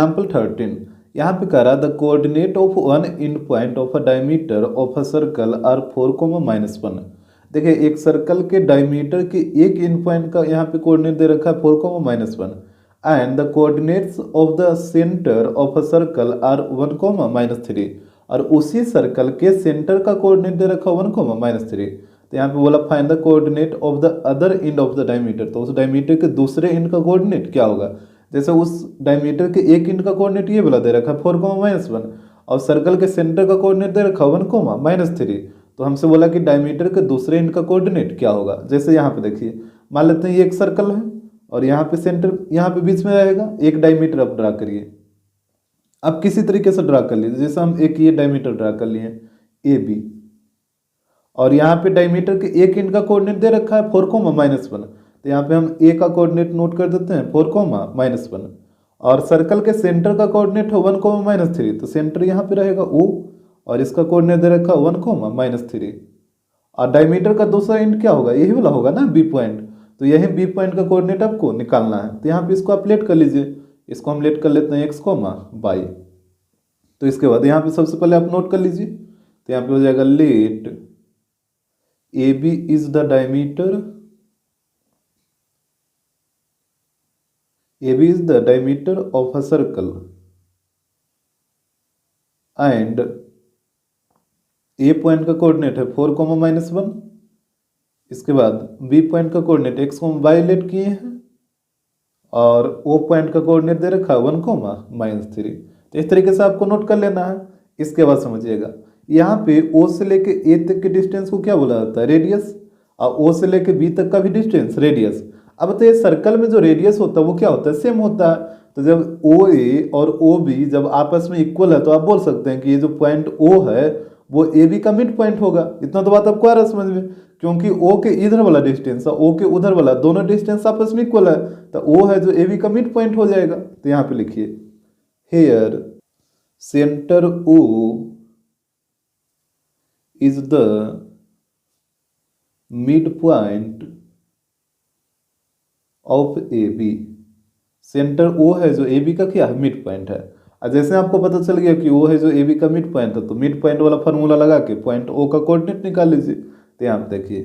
Example 13 यहाँ पे कह रहा the coordinate of one and point of a diameter of a circle are 4,-1। देखिए एक सर्कल के डायमीटर के एक एंड पॉइंट का यहाँ पे कोऑर्डिनेट दे रखा है 4,-1 and the coordinates of the centre of a circle are 1,-3 और उसी सर्कल के सेंटर का कोऑर्डिनेट दे रखा 1,-3। तो यहाँ पे बोला find the coordinate of the other end of the diameter, तो उस डायमीटर के दूसरे एंड का कोऑर्डिनेट क्या होगा। जैसे उस डायमीटर के एक एंड का कोऑर्डिनेट ये वाला दे रखा 4,-1 और सर्कल के सेंटर का कोऑर्डिनेट दे रखा 1,-3। तो हमसे बोला कि डायमीटर के दूसरे एंड का कोऑर्डिनेट क्या होगा। जैसे यहाँ पे देखिए मान लेते हैं ये एक सर्कल है और यहाँ पे सेंटर यहाँ पे बीच में रहेगा, एक डायमीटर आप ड्रा करिए। आप किसी तरीके से ड्रा कर लीजिए, जैसे हम एक ये डायमीटर ड्रा कर लिए ए बी और यहाँ पे डायमीटर के एक एंड का कोऑर्डिनेट दे रखा है 4,-1। तो यहाँ पे हम ए का कोऑर्डिनेट नोट कर देते हैं 4,-1 और सर्कल के सेंटर का कोऑर्डिनेट है 1,-3। तो सेंटर यहाँ पे रहेगा O और इसका कोऑर्डिनेट दे रखा 1,-3 और डायमीटर का दूसरा एंड क्या होगा, यही वाला होगा ना बी पॉइंट। तो यही बी पॉइंट का कोऑर्डिनेट आपको निकालना है। तो यहाँ पे इसको आप लेट कर लीजिए, इसको हम लेट कर लेते हैं x, y। तो इसके बाद यहाँ पे सबसे पहले आप नोट कर लीजिए, तो यहाँ पे हो जाएगा let A B is the diameter, A B is the diameter of a circle and A point का कोऑर्डिनेट है 4,-1। इसके बाद बी पॉइंट का कोऑर्डिनेट x, y लेट किए हैं और ओ पॉइंट का कोऑर्डिनेट दे रखा 1,-3। तो इस तरीके से आपको नोट कर लेना है। इसके बाद समझिएगा यहाँ पे O से लेके ए तक के डिस्टेंस को क्या बोला जाता है, रेडियस, और O से लेके बी तक का भी डिस्टेंस रेडियस। अब तो ये सर्कल में जो रेडियस होता है वो क्या होता है, सेम होता है। तो जब ओ ए और ओ बी जब आपस में इक्वल है तो आप बोल सकते हैं कि ये जो पॉइंट O है वो ए बी का मिड पॉइंट होगा। इतना तो बात आपको आ रहा है समझ में, क्योंकि O के इधर वाला डिस्टेंस और O के उधर वाला दोनों डिस्टेंस आपस में इक्वल है, तो O है जो ए बी का मिड पॉइंट हो जाएगा। तो यहाँ पे लिखिए here centre O is the midpoint of AB। Centre O है जो AB का क्या है, मिड पॉइंट है। और जैसे आपको पता चल गया कि O है जो AB का मिड पॉइंट है तो मिड पॉइंट वाला फार्मूला लगा के पॉइंट O का कोऑर्डिनेट निकाल लीजिए। तो यहाँ पे देखिए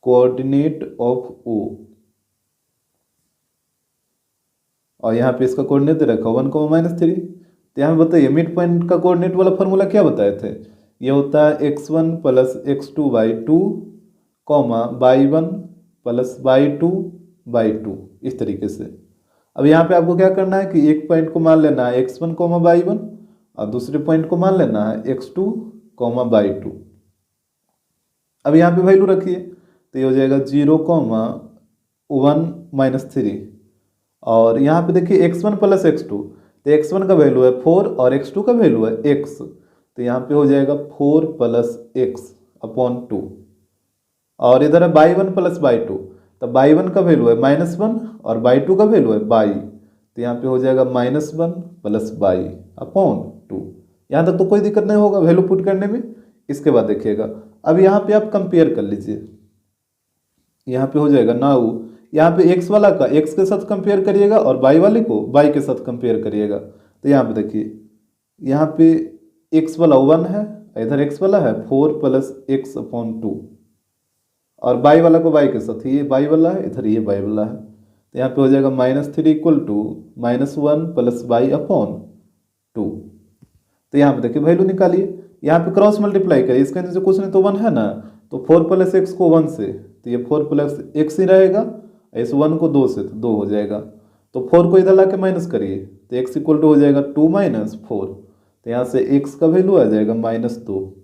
कोऑर्डिनेट ऑफ O और यहाँ पे इसका कोऑर्डिनेट दे रखा 1,-3। तो यहाँ बताइए मिड पॉइंट का कोऑर्डिनेट वाला फार्मूला क्या बताए थे, ये होता है x1 + x2/2, y1 + y2/2, इस तरीके से। अब यहाँ पे आपको क्या करना है कि एक पॉइंट को मान लेना है x1, y1 और दूसरे पॉइंट को मान लेना है x2, y2। अब यहाँ पे वैल्यू रखिए, तो ये हो जाएगा 0,1-3 और यहाँ पे देखिए x1 + x2, तो x1 का वैल्यू है 4 और x2 का वैल्यू है x। तो यहाँ पे हो जाएगा 4 + x/2 और इधर है y1 + y2, तो y1 का वैल्यू है -1 और y2 का वैल्यू है y। तो यहाँ पे हो जाएगा -1 + y/2। यहाँ तक तो कोई दिक्कत नहीं होगा वैल्यू पुट करने में। इसके बाद देखिएगा अब यहाँ पे आप कंपेयर कर लीजिए, यहाँ पे हो जाएगा नाउ यहाँ पे x वाला का x के साथ कंपेयर करिएगा और y वाले को y के साथ कंपेयर करिएगा। तो यहाँ पे देखिए यहाँ पे x वाला 1 है, इधर x वाला है 4 + x/2 और y वाला को y के साथ ये y वाला है, इधर ये y वाला है। तो यहाँ पे हो जाएगा -3 = -1 + y/2। तो यहाँ पे देखिए वैल्यू निकालिए, यहाँ पे क्रॉस मल्टीप्लाई करिए, इसके नीचे कुछ नहीं तो 1 है ना, तो 4 + x को 1 से, तो ये 4 + x ही रहेगा, इस 1 को 2 से तो 2 हो जाएगा। तो 4 को इधर ला के माइनस करिए तो x = हो जाएगा 2 - 4। तो यहाँ से x का वैल्यू आ जाएगा -2।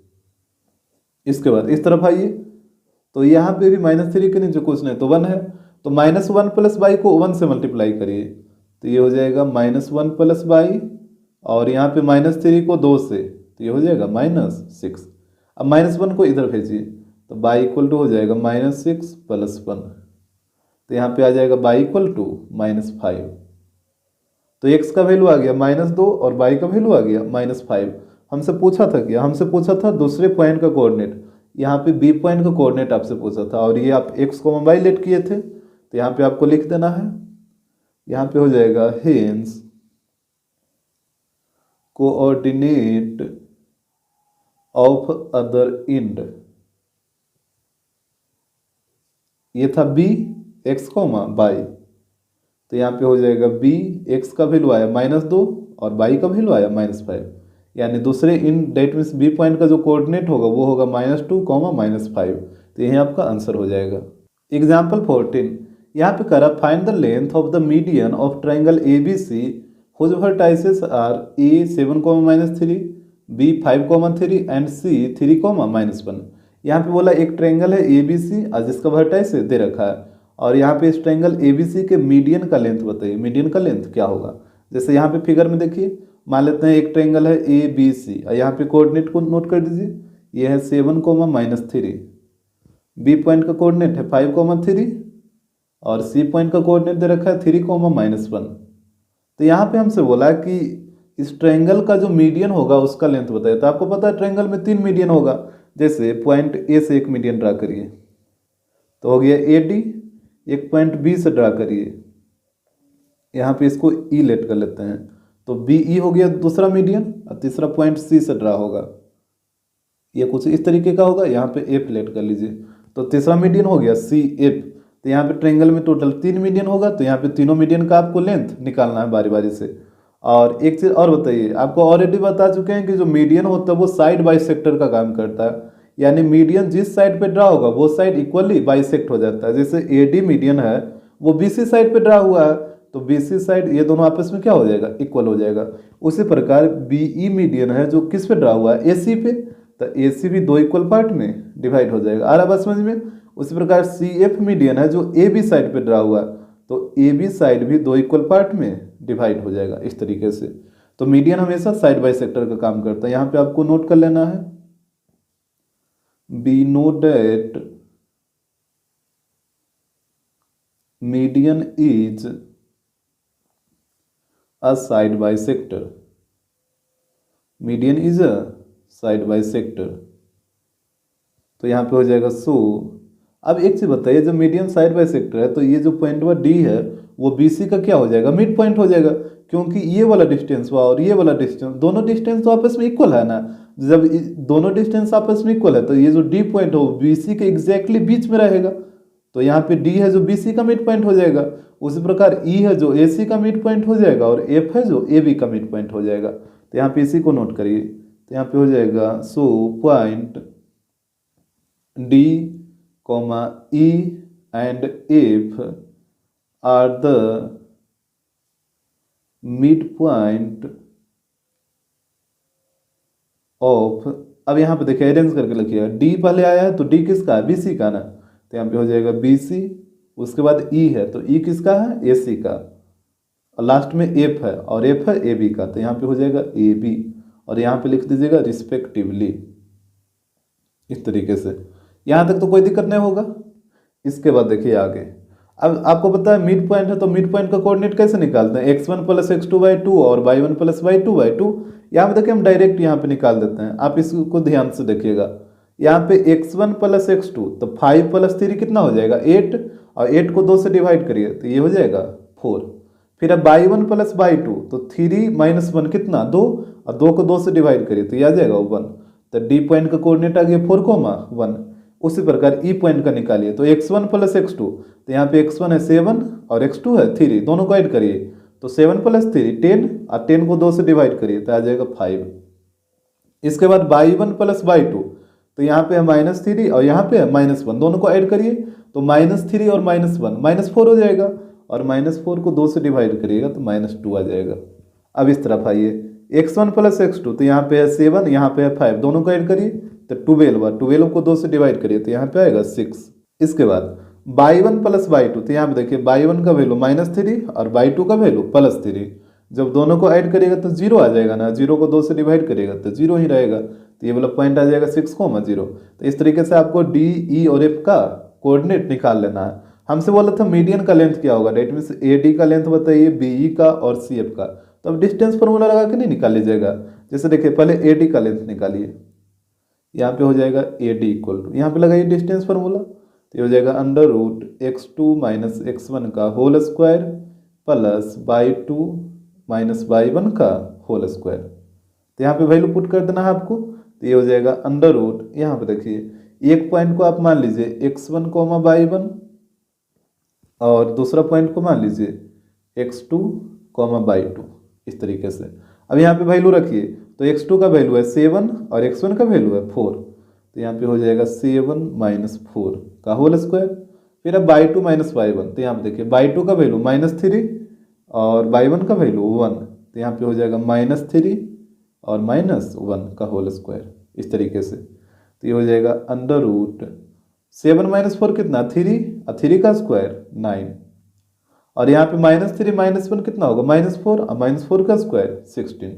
इसके बाद इस तरफ आइए, तो यहाँ पे भी -3 के नीचे कुछ नहीं तो 1 है, तो -1 + y को 1 से मल्टीप्लाई करिए, तो ये हो जाएगा -1 + y और यहाँ पे -3 को 2 से, तो ये हो जाएगा -6। अब -1 को इधर भेजिए तो y = हो जाएगा -6 + 1, तो यहाँ पे आ जाएगा y = -5। तो x का वैल्यू आ गया -2 और y का वैल्यू आ गया -5। हमसे पूछा था क्या, हमसे पूछा था दूसरे पॉइंट का कोऑर्डिनेट, यहाँ पे बी पॉइंट का कोऑर्डिनेट आपसे पूछा था और ये आप x, y लेट किए थे। तो यहाँ पे आपको लिख देना है, यहाँ पे हो जाएगा hence coordinate of other end, ये था बी एक्स कोमा बाई, तो यहाँ पे हो जाएगा बी एक्स का वैल्यू आया -2 और बाई का वैल्यू आया -5, यानी दूसरे इन डेट मीन्स बी पॉइंट का जो कोऑर्डिनेट होगा वो होगा -2, -5, तो यही आपका आंसर हो जाएगा। एग्जाम्पल 14, यहाँ पे करा find the length of the median of triangle A B C whose vertices are A 7, -3, B 5, 3 and C 3, -1। यहाँ पे बोला एक ट्रायंगल है ए बी सी और जिसका वर्टाइस दे रखा है, और यहाँ पे इस ट्रायंगल ए बी सी के मीडियन का लेंथ बताइए, मीडियन का लेंथ क्या होगा। जैसे यहाँ पे फिगर में देखिए, मान लेते हैं एक ट्रायंगल है ए बी सी और यहाँ पे कोऑर्डिनेट को नोट कर दीजिए, ये है 7, -3, बी पॉइंट का कोऑर्डिनेट है 5, 3 और सी पॉइंट का कोऑर्डिनेट दे रखा है 3, -1। तो यहाँ पे हमसे बोला कि इस ट्रायंगल का जो मीडियन होगा उसका लेंथ बताइए। तो आपको पता है ट्रायंगल में 3 मीडियन होगा, जैसे पॉइंट ए से एक मीडियन ड्रा करिए तो हो गया ए डी, एक पॉइंट बी से ड्रा करिए, यहाँ पे इसको ई लेट कर लेते हैं, तो बी ई हो गया दूसरा मीडियन, और तीसरा पॉइंट सी से ड्रा होगा, ये कुछ इस तरीके का होगा, यहाँ पे एफ लेट कर लीजिए, तो तीसरा मीडियन हो गया सी एफ। तो यहाँ पे ट्रायंगल में टोटल 3 मीडियन होगा, तो यहाँ पे तीनों मीडियन का आपको लेंथ निकालना है बारी बारी से। और एक चीज़ और बताइए, आपको ऑलरेडी बता चुके हैं कि जो मीडियन होता है वो साइड बाइसेक्टर का काम करता है, यानी मीडियन जिस साइड पे ड्रा होगा वो साइड इक्वली बाइसेक्ट हो जाता है। जैसे ए डी मीडियन है वो बी सी साइड पे ड्रा हुआ है, तो बी सी साइड ये दोनों आपस में क्या हो जाएगा, इक्वल हो जाएगा। उसी प्रकार बी ई मीडियन है जो किस पे ड्रा हुआ है, ए सी पे, तो ए सी भी 2 इक्वल पार्ट में डिवाइड हो जाएगा। आ रहा बात समझ में। उसी प्रकार सी एफ मीडियन है जो ए बी साइड पे ड्रा हुआ है, तो ए बी साइड भी 2 इक्वल पार्ट में डिवाइड हो जाएगा इस तरीके से। तो मीडियन हमेशा साइड बाई सेक्टर का काम करता है। यहाँ पे आपको नोट कर लेना है, be note that median is a side bisector, median is a side bisector. तो यहाँ पे हो जाएगा सो। अब एक चीज बताइए, जब मीडियन साइड बाई सेक्टर है तो ये जो पॉइंट वा डी है वो बी सी का क्या हो जाएगा, मिड पॉइंट हो जाएगा, क्योंकि ये वाला डिस्टेंस हुआ और ये वाला डिस्टेंस, दोनों डिस्टेंस तो आपस में इक्वल है ना। जब दोनों डिस्टेंस आपस में इक्वल है तो ये जो डी पॉइंट हो बी सी के एग्जैक्टली बीच में रहेगा, तो यहाँ पे डी है जो बी सी का मिड पॉइंट हो जाएगा। उसी प्रकार ई है जो ए सी का मिड पॉइंट हो जाएगा और एफ है जो ए बी का मिड पॉइंट हो जाएगा। तो यहाँ पे इसी को नोट करिए, तो यहाँ पे हो जाएगा so point D comma E and F R the midpoint of. अब यहाँ पे देखिए अरेंज करके लिखिएगा, डी पहले आया है तो डी किसका है, बी सी का ना, तो यहाँ पे हो जाएगा बी सी, उसके बाद ई है तो ई किसका है, ए सी का, और लास्ट में एफ है और एफ है ए बी का, तो यहाँ पे हो जाएगा ए बी, और यहाँ पे लिख दीजिएगा रिस्पेक्टिवली इस तरीके से। यहाँ तक तो कोई दिक्कत नहीं होगा। इसके बाद देखिए आगे, अब आपको पता है मिड पॉइंट है तो मिड पॉइंट का कोऑर्डिनेट कैसे निकालते हैं, x1 + x2/2 और y1 + y2/2। यहाँ पे देखिए हम डायरेक्ट यहाँ पे निकाल देते हैं, आप इसको ध्यान से देखिएगा। यहाँ पे x1 + x2 तो 5 + 3 कितना हो जाएगा 8, और 8 को 2 से डिवाइड करिए तो ये हो जाएगा 4। फिर अब y1 + y2 तो 3 - 1 कितना 2, और 2 को 2 से डिवाइड करिए तो ये आ जाएगा 1। तो डी पॉइंट का कोऑर्डिनेट आ गया 4, 1। उसी प्रकार ई पॉइंट का निकालिए, तो x1 + x2 तो यहाँ पे x1 है 7 और x2 है 3, दोनों को ऐड करिए तो 7 + 3 10, और 10 को 2 से डिवाइड करिए तो आ जाएगा 5। इसके बाद y1 + y2 तो यहाँ पे है -3 और यहाँ पे है -1, दोनों को ऐड करिए तो -3 और -1 -4 हो जाएगा, और -4 को 2 से डिवाइड करिएगा तो -2 आ जाएगा। अब इस तरफ आइए, x1 + x2 तो यहाँ पे है 7, यहाँ पे है 5, दोनों को ऐड करिए तो 12 को 2 से डिवाइड करिए तो यहाँ पे आएगा 6। इसके बाद y1 + y2 तो यहाँ पे देखिए y1 का वैल्यू -3 और y2 का वैल्यू +3, जब दोनों को ऐड करिएगा तो 0 आ जाएगा ना, 0 को 2 से डिवाइड करिएगा तो 0 ही रहेगा, तो ये वाला पॉइंट आ जाएगा 6, 0। तो इस तरीके से आपको डी ई और एफ का कोऑर्डिनेट निकाल लेना है। हमसे बोला था मीडियन का लेंथ क्या होगा, डेट मीन्स ए डी का लेंथ बताइए, बी ई का और सी एफ का। तो अब डिस्टेंस फॉर्मूला लगा के नहीं निकाल लीजिएगा। जैसे देखिए पहले ए डी का लेंथ निकालिए, यहाँ पे हो जाएगा ए डी इक्वल टू, यहाँ पे लगाइए डिस्टेंस फॉर्मूला, तो ये हो जाएगा √x2 - x1 का whole square plus y2 - y1 का होल स्क्वायर। तो यहाँ पे वैल्यू पुट कर देना है आपको, तो ये हो जाएगा अंडर रूट, यहाँ पे देखिए एक पॉइंट को आप मान लीजिए x1 कोमा y1 और दूसरा पॉइंट को मान लीजिए x2 कोमा y2, इस तरीके से। अब यहाँ पे वैल्यू रखिए, तो x2 का वैल्यू है 7 और x1 का वैल्यू है 4, तो यहाँ पे हो जाएगा 7 माइनस 4 का होल स्क्वायर। फिर अब y2 माइनस y1, तो यहाँ पे देखिए y2 का वैल्यू -3 और y1 का वैल्यू 1, तो यहाँ पे हो जाएगा -3 और -1 का होल स्क्वायर, इस तरीके से। तो ये हो जाएगा अंडर रूट 7 माइनस 4 कितना 3 और 3 का स्क्वायर 9, और यहाँ पे -3 -1 कितना होगा -4 और -4 का स्क्वायर 16।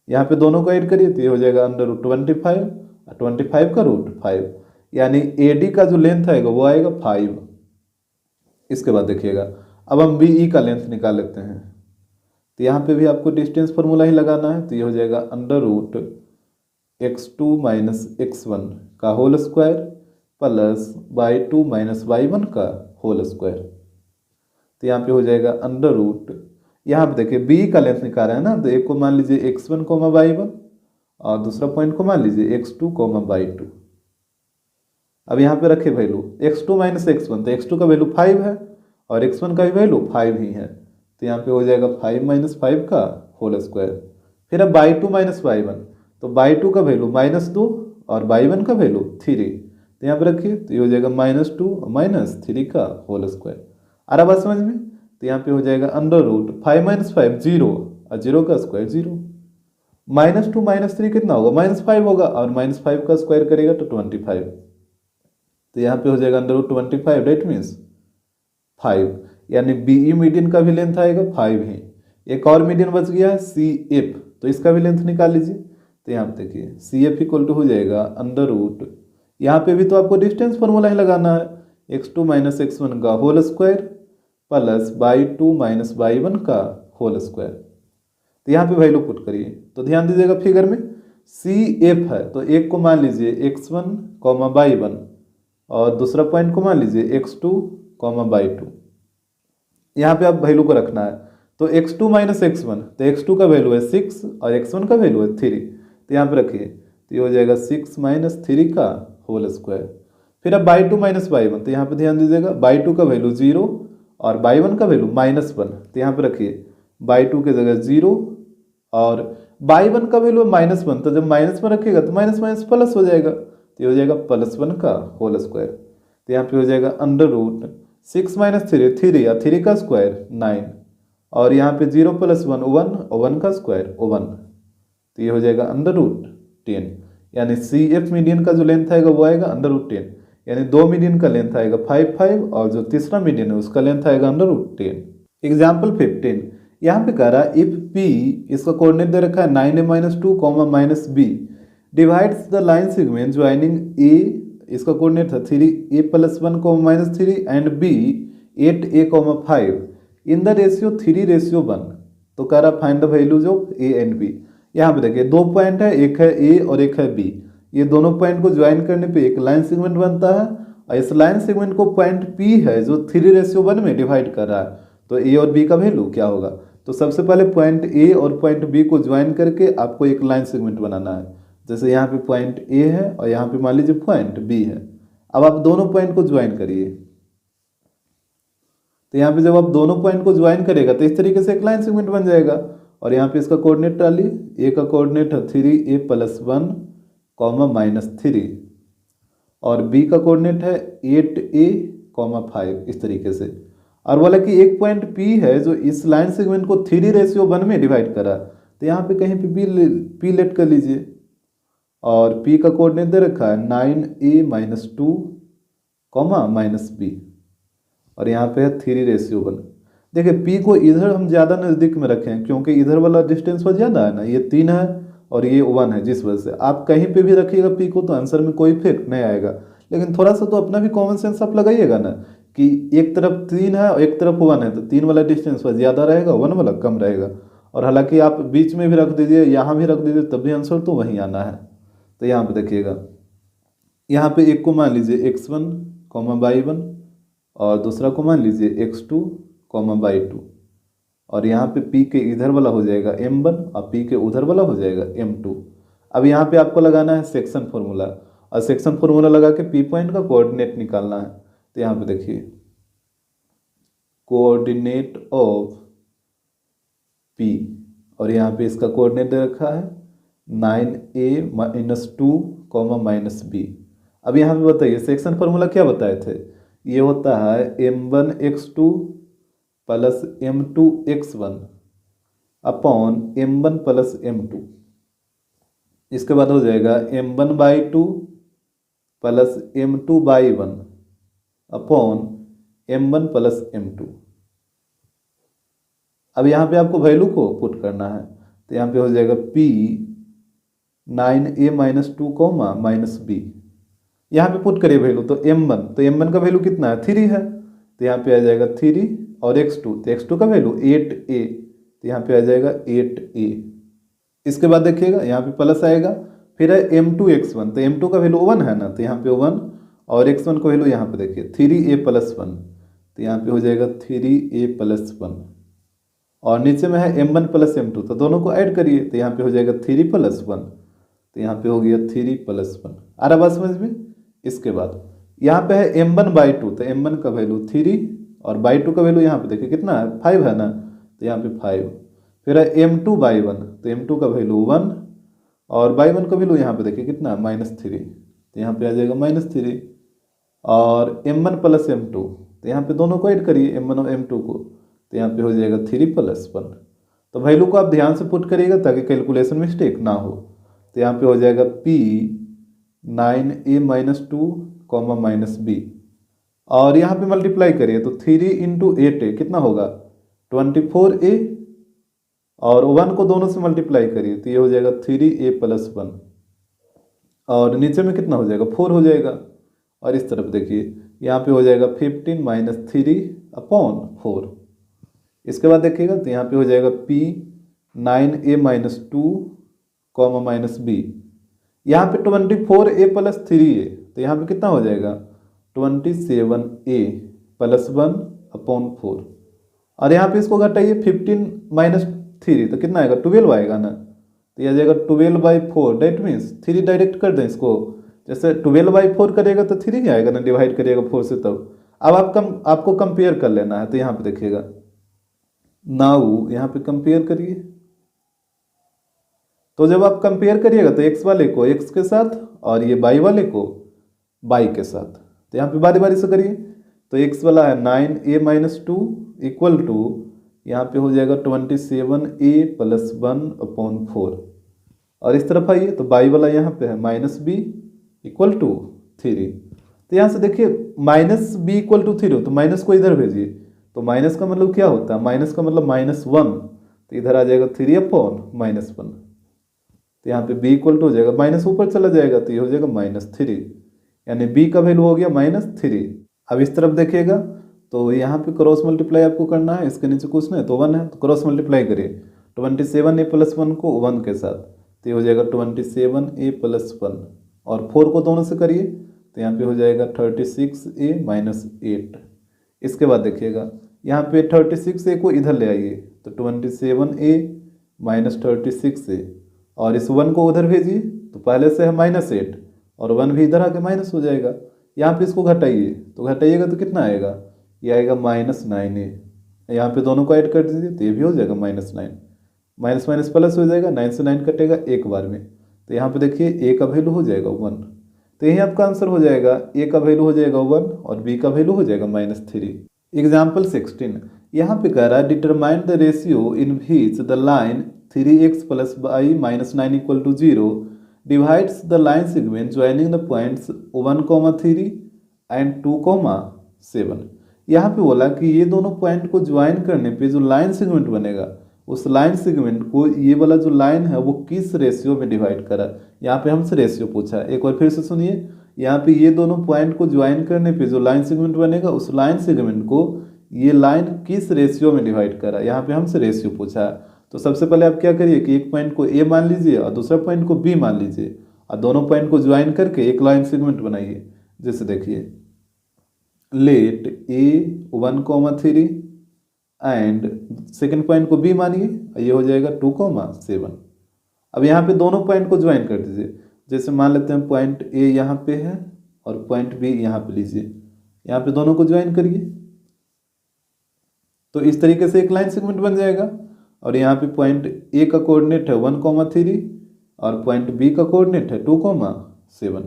यहाँ पे दोनों को ऐड करिए तो ये हो जाएगा अंडर रूट 25 और 25 का रूट 5, यानी AD का जो लेंथ आएगा वो आएगा 5। इसके बाद देखिएगा अब हम BE का लेंथ निकाल लेते हैं, तो यहाँ पे भी आपको डिस्टेंस फार्मूला ही लगाना है, तो ये हो जाएगा under root x2 minus x1 का whole square plus y2 minus y1 का होल स्क्वायर। तो यहाँ पे हो जाएगा अंडर रूट, यहाँ पे देखिए BE का लेंथ निकाल रहे हैं ना, तो एक को मान लीजिए x1 कोमा y1 और दूसरा पॉइंट को मान लीजिए x2 कोमा y2। अब यहाँ पे रखे वैल्यू x2 माइनस x1, तो x2 का वैल्यू 5 है और x1 का भी वैल्यू 5 ही है, तो यहाँ पे हो जाएगा 5 माइनस 5 का होल स्क्वायर। फिर अब y2 माइनस y1, तो y2 का वैल्यू -2 और y1 का वैल्यू 3, तो यहाँ पे रखिए तो ये हो जाएगा -2 और -3 का होल स्क्वायर। आ रहा बात समझ में? तो यहाँ पे हो जाएगा अंडर रूट 5 माइनस 5 0 और 0 का स्क्वायर 0, -2 -3 कितना होगा -5 होगा और -5 का स्क्वायर करेगा तो 25, तो यहाँ पे हो जाएगा अंडर रूट 25, डेट मीन्स 5, यानी BE मीडियन का भी लेंथ आएगा 5 ही। एक और मीडियन बच गया है CF, तो इसका भी लेंथ निकाल लीजिए, तो यहाँ पे देखिए CF इक्वल टू हो जाएगा अंडर रूट, यहाँ पे भी तो आपको डिस्टेंस फार्मूला ही लगाना है, x2 माइनस x1 का whole square plus y2 minus y1 का होल स्क्वायर। तो यहाँ पे वैल्यू पुट करिए, तो ध्यान दीजिएगा फिगर में CF है, तो एक को मान लीजिए x1 कॉमा y1 और दूसरा पॉइंट को मान लीजिए x2 कॉमा y2। यहाँ पे आप वैल्यू को रखना है, तो x2 माइनस x1, तो x2 का वैल्यू है 6 और x1 का वैल्यू है 3, तो यहाँ पे रखिए तो ये हो जाएगा 6 माइनस 3 का होल स्क्वायर। फिर अब y2 माइनस y1, तो यहाँ पे ध्यान दीजिएगा y2 का वैल्यू 0 और y1 का वैल्यू -1, तो यहाँ पे रखिए y2 की जगह 0 और y1 का वैल्यू -1, तो जब -1 रखिएगा तो माइनस माइनस प्लस हो जाएगा, तो ये हो जाएगा +1 का होल स्क्वायर। तो यहाँ पे हो जाएगा अंडर रूट 6 माइनस 3 या 3 का स्क्वायर 9, और यहाँ पे 0 + 1 1 और 1 का स्क्वायर 1, तो ये हो जाएगा अंडर रूट 10, यानी CF मीडियन का जो लेंथ आएगा वो आएगा अंडर रूट 10, यानी 2 मीडियन का लेंथ आएगा 5 5 और जो तीसरा मीडियन है उसका लेंथ आएगा अंडर रूट 10। एग्जाम्पल 15, यहाँ पे कह रहा है इफ P, इसका कोऑर्डिनेट दे रखा है 9a-2, -b, divides the line segment joining A, इसका कोऑर्डिनेट था 3a + 1, -3 and B 8a, 5 in the ratio 3:1, तो कह रहा find the values of A and B। यहाँ पे देखिए दो पॉइंट है, एक है A और एक है B, ये दोनों पॉइंट को ज्वाइन करने पे एक लाइन सेगमेंट बनता है, और इस लाइन सेगमेंट को पॉइंट P है जो 3:1 में डिवाइड कर रहा है, तो A और B का वैल्यू क्या होगा? तो सबसे पहले पॉइंट A और पॉइंट B को ज्वाइन करके आपको एक लाइन सेगमेंट बनाना है। जैसे यहाँ पे पॉइंट A है और यहाँ पे मान लीजिए पॉइंट B है। अब आप दोनों पॉइंट को ज्वाइन करिए, तो यहाँ पे जब आप दोनों पॉइंट को ज्वाइन करेगा तो इस तरीके से एक लाइन सेगमेंट बन जाएगा, और यहाँ पे इसका कोऑर्डिनेट डालिए, A का कोऑर्डिनेट है 3a + 1, -3 और B का कोऑर्डिनेट है 8a, 5, इस तरीके से। और बोला कि एक पॉइंट P है जो इस लाइन सेगमेंट को 3:1 में डिवाइड करा, तो यहाँ पे कहीं पे P लेट कर लीजिए, और P का कोऑर्डिनेट दे रखा है 9a-2, -b, और यहाँ पे है 3:1। देखिए P को इधर हम ज़्यादा नज़दीक में रखें क्योंकि इधर वाला डिस्टेंस बहुत ज़्यादा है ना, ये 3 है और ये 1 है, जिस वजह से आप कहीं पे भी रखिएगा P को तो आंसर में कोई इफेक्ट नहीं आएगा। लेकिन थोड़ा सा तो अपना भी कॉमन सेंस आप लगाइएगा ना, कि एक तरफ 3 है और एक तरफ 1 है, तो 3 वाला डिस्टेंस ज़्यादा रहेगा, 1 वाला कम रहेगा। और हालांकि आप बीच में भी रख दीजिए, यहाँ भी रख दीजिए, तब भी आंसर तो वहीं आना है। तो यहाँ पे देखिएगा, यहाँ पे एक को मान लीजिए x1, y1 और दूसरा को मान लीजिए x2, y2, और यहाँ पे P के इधर वाला हो जाएगा M1 और P के उधर वाला हो जाएगा M2। अब यहाँ पे आपको लगाना है सेक्शन फॉर्मूला, और सेक्शन फॉर्मूला लगा के P पॉइंट का कोऑर्डिनेट निकालना है। तो यहाँ पे देखिए कोऑर्डिनेट ऑफ P, और यहाँ पे इसका कोऑर्डिनेट दे रखा है 9a-2, -b। अब यहाँ पे बताइए सेक्शन फॉर्मूला क्या बताए थे, ये होता है m1x2 plus m2x1 upon m1 plus m2। इसके बाद हो जाएगा m1/2 plus m2/1 upon m1 plus m2। अब यहाँ पे आपको वैल्यू को पुट करना है, तो यहाँ पे हो जाएगा P 9a-2, -b। यहाँ पे पुट करिए वैल्यू, तो m1, तो m1 का वैल्यू कितना है 3 है, तो यहाँ पे आ जाएगा 3, और x2, तो x2 का वैल्यू 8a, तो यहाँ पे आ जाएगा 8a। इसके बाद देखिएगा यहाँ पे प्लस आएगा, फिर है m2x1, तो m2 का वैल्यू 1 है ना, तो यहाँ पे 1, और x1 का वैल्यू यहाँ पे देखिए 3a+1, तो यहाँ पे हो जाएगा 3a+1, और नीचे में है m1 प्लस m2, तो दोनों को ऐड करिए, तो यहाँ पे हो जाएगा 3+1, तो यहाँ पे हो गया 3+1। आ रहा बात समझ में। इसके बाद यहाँ पे है m1/2, तो m1 का वैल्यू 3, और बाई 2 का वैल्यू यहाँ पे देखिए कितना है 5 है ना, तो यहाँ पे 5। फिर है m2/1, तो m2 का वैल्यू 1, और बाई 1 का वैल्यू यहाँ पे देखिए कितना है -3, तो यहाँ पे आ जाएगा -3। और m1 प्लस m2, तो यहाँ पे दोनों को ऐड करिए m1 और m2 को, तो यहाँ पे हो जाएगा 3+1। तो वैल्यू को आप ध्यान से पुट करिएगा ताकि कैलकुलेशन मिस्टेक ना हो। तो यहाँ पे हो जाएगा P 9a-2, -b, और यहाँ पे मल्टीप्लाई करिए, तो 3 × 8a कितना होगा 24a, और 1 को दोनों से मल्टीप्लाई करिए, तो ये हो जाएगा 3a+1, और नीचे में कितना हो जाएगा 4 हो जाएगा। और इस तरफ देखिए यहाँ पे हो जाएगा 15 - 3/4। इसके बाद देखिएगा, तो यहाँ पे हो जाएगा P 9a-2, -b, यहाँ पे 24a+3a, तो यहाँ पे कितना हो जाएगा 27a+1/4। और यहाँ पे इसको घटाइए 15 - 3, तो कितना आएगा 12 आएगा ना, तो यह आ जाएगा 12/4, डेट मीन्स 3 डायरेक्ट कर दें इसको, जैसे 12/4 करेगा तो 3 ही आएगा ना, डिवाइड करिएगा 4 से तब। अब आपको कंपेयर कर लेना है, तो यहाँ पे देखिएगा नाउ यहाँ पे कंपेयर करिए, तो जब आप कंपेयर करिएगा तो x वाले को x के साथ और ये y वाले को y के साथ, तो यहाँ पे बारी बारी से करिए। तो x वाला है 9a-2 इक्वल टू यहाँ पे हो जाएगा 27a+1/4, और इस तरफ आइए तो y वाला यहाँ पे है -b इक्वल टू 3। तो यहाँ से देखिए -b इक्वल टू 3 हो तो माइनस को इधर भेजिए, तो माइनस का मतलब क्या होता है, माइनस का मतलब -1, तो इधर आ जाएगा 3/-1। तो यहाँ पे b इक्वल टू हो जाएगा, माइनस ऊपर चला जाएगा तो ये हो जाएगा -3, यानी b का वैल्यू हो गया -3। अब इस तरफ देखिएगा, तो यहाँ पे क्रॉस मल्टीप्लाई आपको करना है, इसके नीचे कुछ नहीं तो 1 है, तो क्रॉस मल्टीप्लाई करिए 27a+1 को 1 के साथ, तो ये हो जाएगा 27a+1, और 4 को दोनों से करिए, तो यहाँ पे हो जाएगा 36a-8। इसके बाद देखिएगा यहाँ पे 36a को इधर ले आइए, तो 27a-36a, और इस 1 को उधर भेजिए, तो पहले से है -8, और 1 भी इधर आके माइनस हो जाएगा। यहाँ पे इसको घटाइए, तो घटाइएगा तो कितना आएगा, ये आएगा -9a। यहाँ पे दोनों को ऐड कर दीजिए, तो ये भी हो जाएगा -9, माइनस माइनस प्लस हो जाएगा, 9 से 9 कटेगा एक बार में, तो यहाँ पे देखिए a का वैल्यू हो जाएगा 1, तो यही आपका आंसर हो जाएगा, a का वैल्यू हो जाएगा 1 और b का वैल्यू हो जाएगा -3। एग्जाम्पल 16, यहाँ पे कह रहा है determine the ratio in which the line 3x + y - 9 = 0 divides the line segment joining the points 1, 3 and 2, 7। यहाँ पे बोला कि ये दोनों पॉइंट को ज्वाइन करने पे जो लाइन सेगमेंट बनेगा, उस लाइन सेगमेंट को ये वाला जो लाइन है वो किस रेशियो में डिवाइड करा। यहाँ पे हमसे रेशियो पूछा, एक बार फिर से सुनिए। यहाँ पे ये दोनों पॉइंट को ज्वाइन करने पे जो लाइन सेगमेंट बनेगा, उस लाइन सेगमेंट को ये लाइन किस रेशियो में डिवाइड करा, यहाँ पे हमसे रेशियो पूछा है। तो सबसे पहले आप क्या करिए कि एक पॉइंट को ए मान लीजिए और दूसरा पॉइंट को बी मान लीजिए, और दोनों पॉइंट को ज्वाइन करके एक लाइन सेगमेंट बनाइए। जैसे देखिए let A 1, 3 and second point को बी मानिए, ये हो जाएगा 2,7। अब यहाँ पे दोनों पॉइंट को ज्वाइन कर दीजिए। जैसे मान लेते हैं पॉइंट ए यहाँ पे है और पॉइंट बी यहाँ पे लीजिए, यहाँ पे दोनों को ज्वाइन करिए तो इस तरीके से एक लाइन सेगमेंट बन जाएगा। और यहाँ पे पॉइंट ए का कोऑर्डिनेट है 1,3 और पॉइंट बी का कोऑर्डिनेट है 2,7।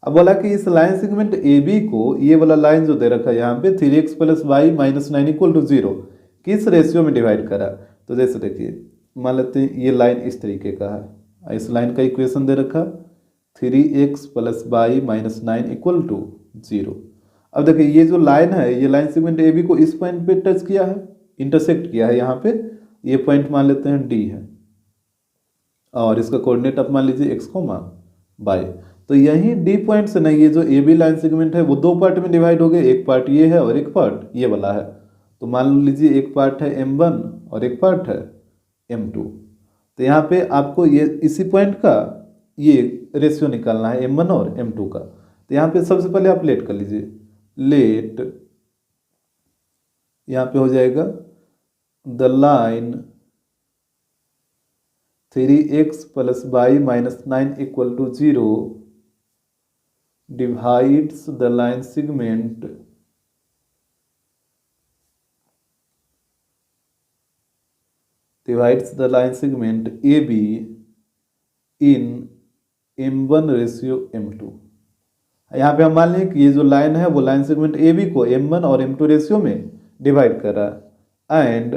अब बोला कि इस लाइन सेगमेंट ए बी को ये वाला लाइन जो दे रखा है यहाँ पे 3x + y - 9 = 0 किस रेशियो में डिवाइड करा। तो जैसे देखिए मान लेते हैं ये लाइन इस तरीके का है, इस लाइन का इक्वेशन दे रखा 3x + y - 9 = 0। अब देखिए ये जो लाइन है ये लाइन सेगमेंट ए बी को इस पॉइंट पे टच किया है, इंटरसेक्ट किया है। यहाँ पे ये पॉइंट मान लेते हैं डी है और इसका कोऑर्डिनेट आप मान लीजिए x, y। तो यही डी पॉइंट से ना ये जो ए बी लाइन सेगमेंट है वो दो पार्ट में डिवाइड हो गए, एक पार्ट ये है और एक पार्ट ये वाला है। तो मान लीजिए एक पार्ट है m1 और एक पार्ट है m2। तो यहाँ पे आपको ये इसी पॉइंट का ये रेशियो निकालना है m1 और m2 का। तो यहाँ पे सबसे पहले आप लेट कर लीजिए, लेट यहाँ पे हो जाएगा the line 3x + y - 9 = 0 divides the line segment AB in m1:m2। यहाँ पे हम मान लें कि ये जो लाइन है वो लाइन सेगमेंट AB को m1 और m2 रेशियो में डिवाइड कर रहा है। एंड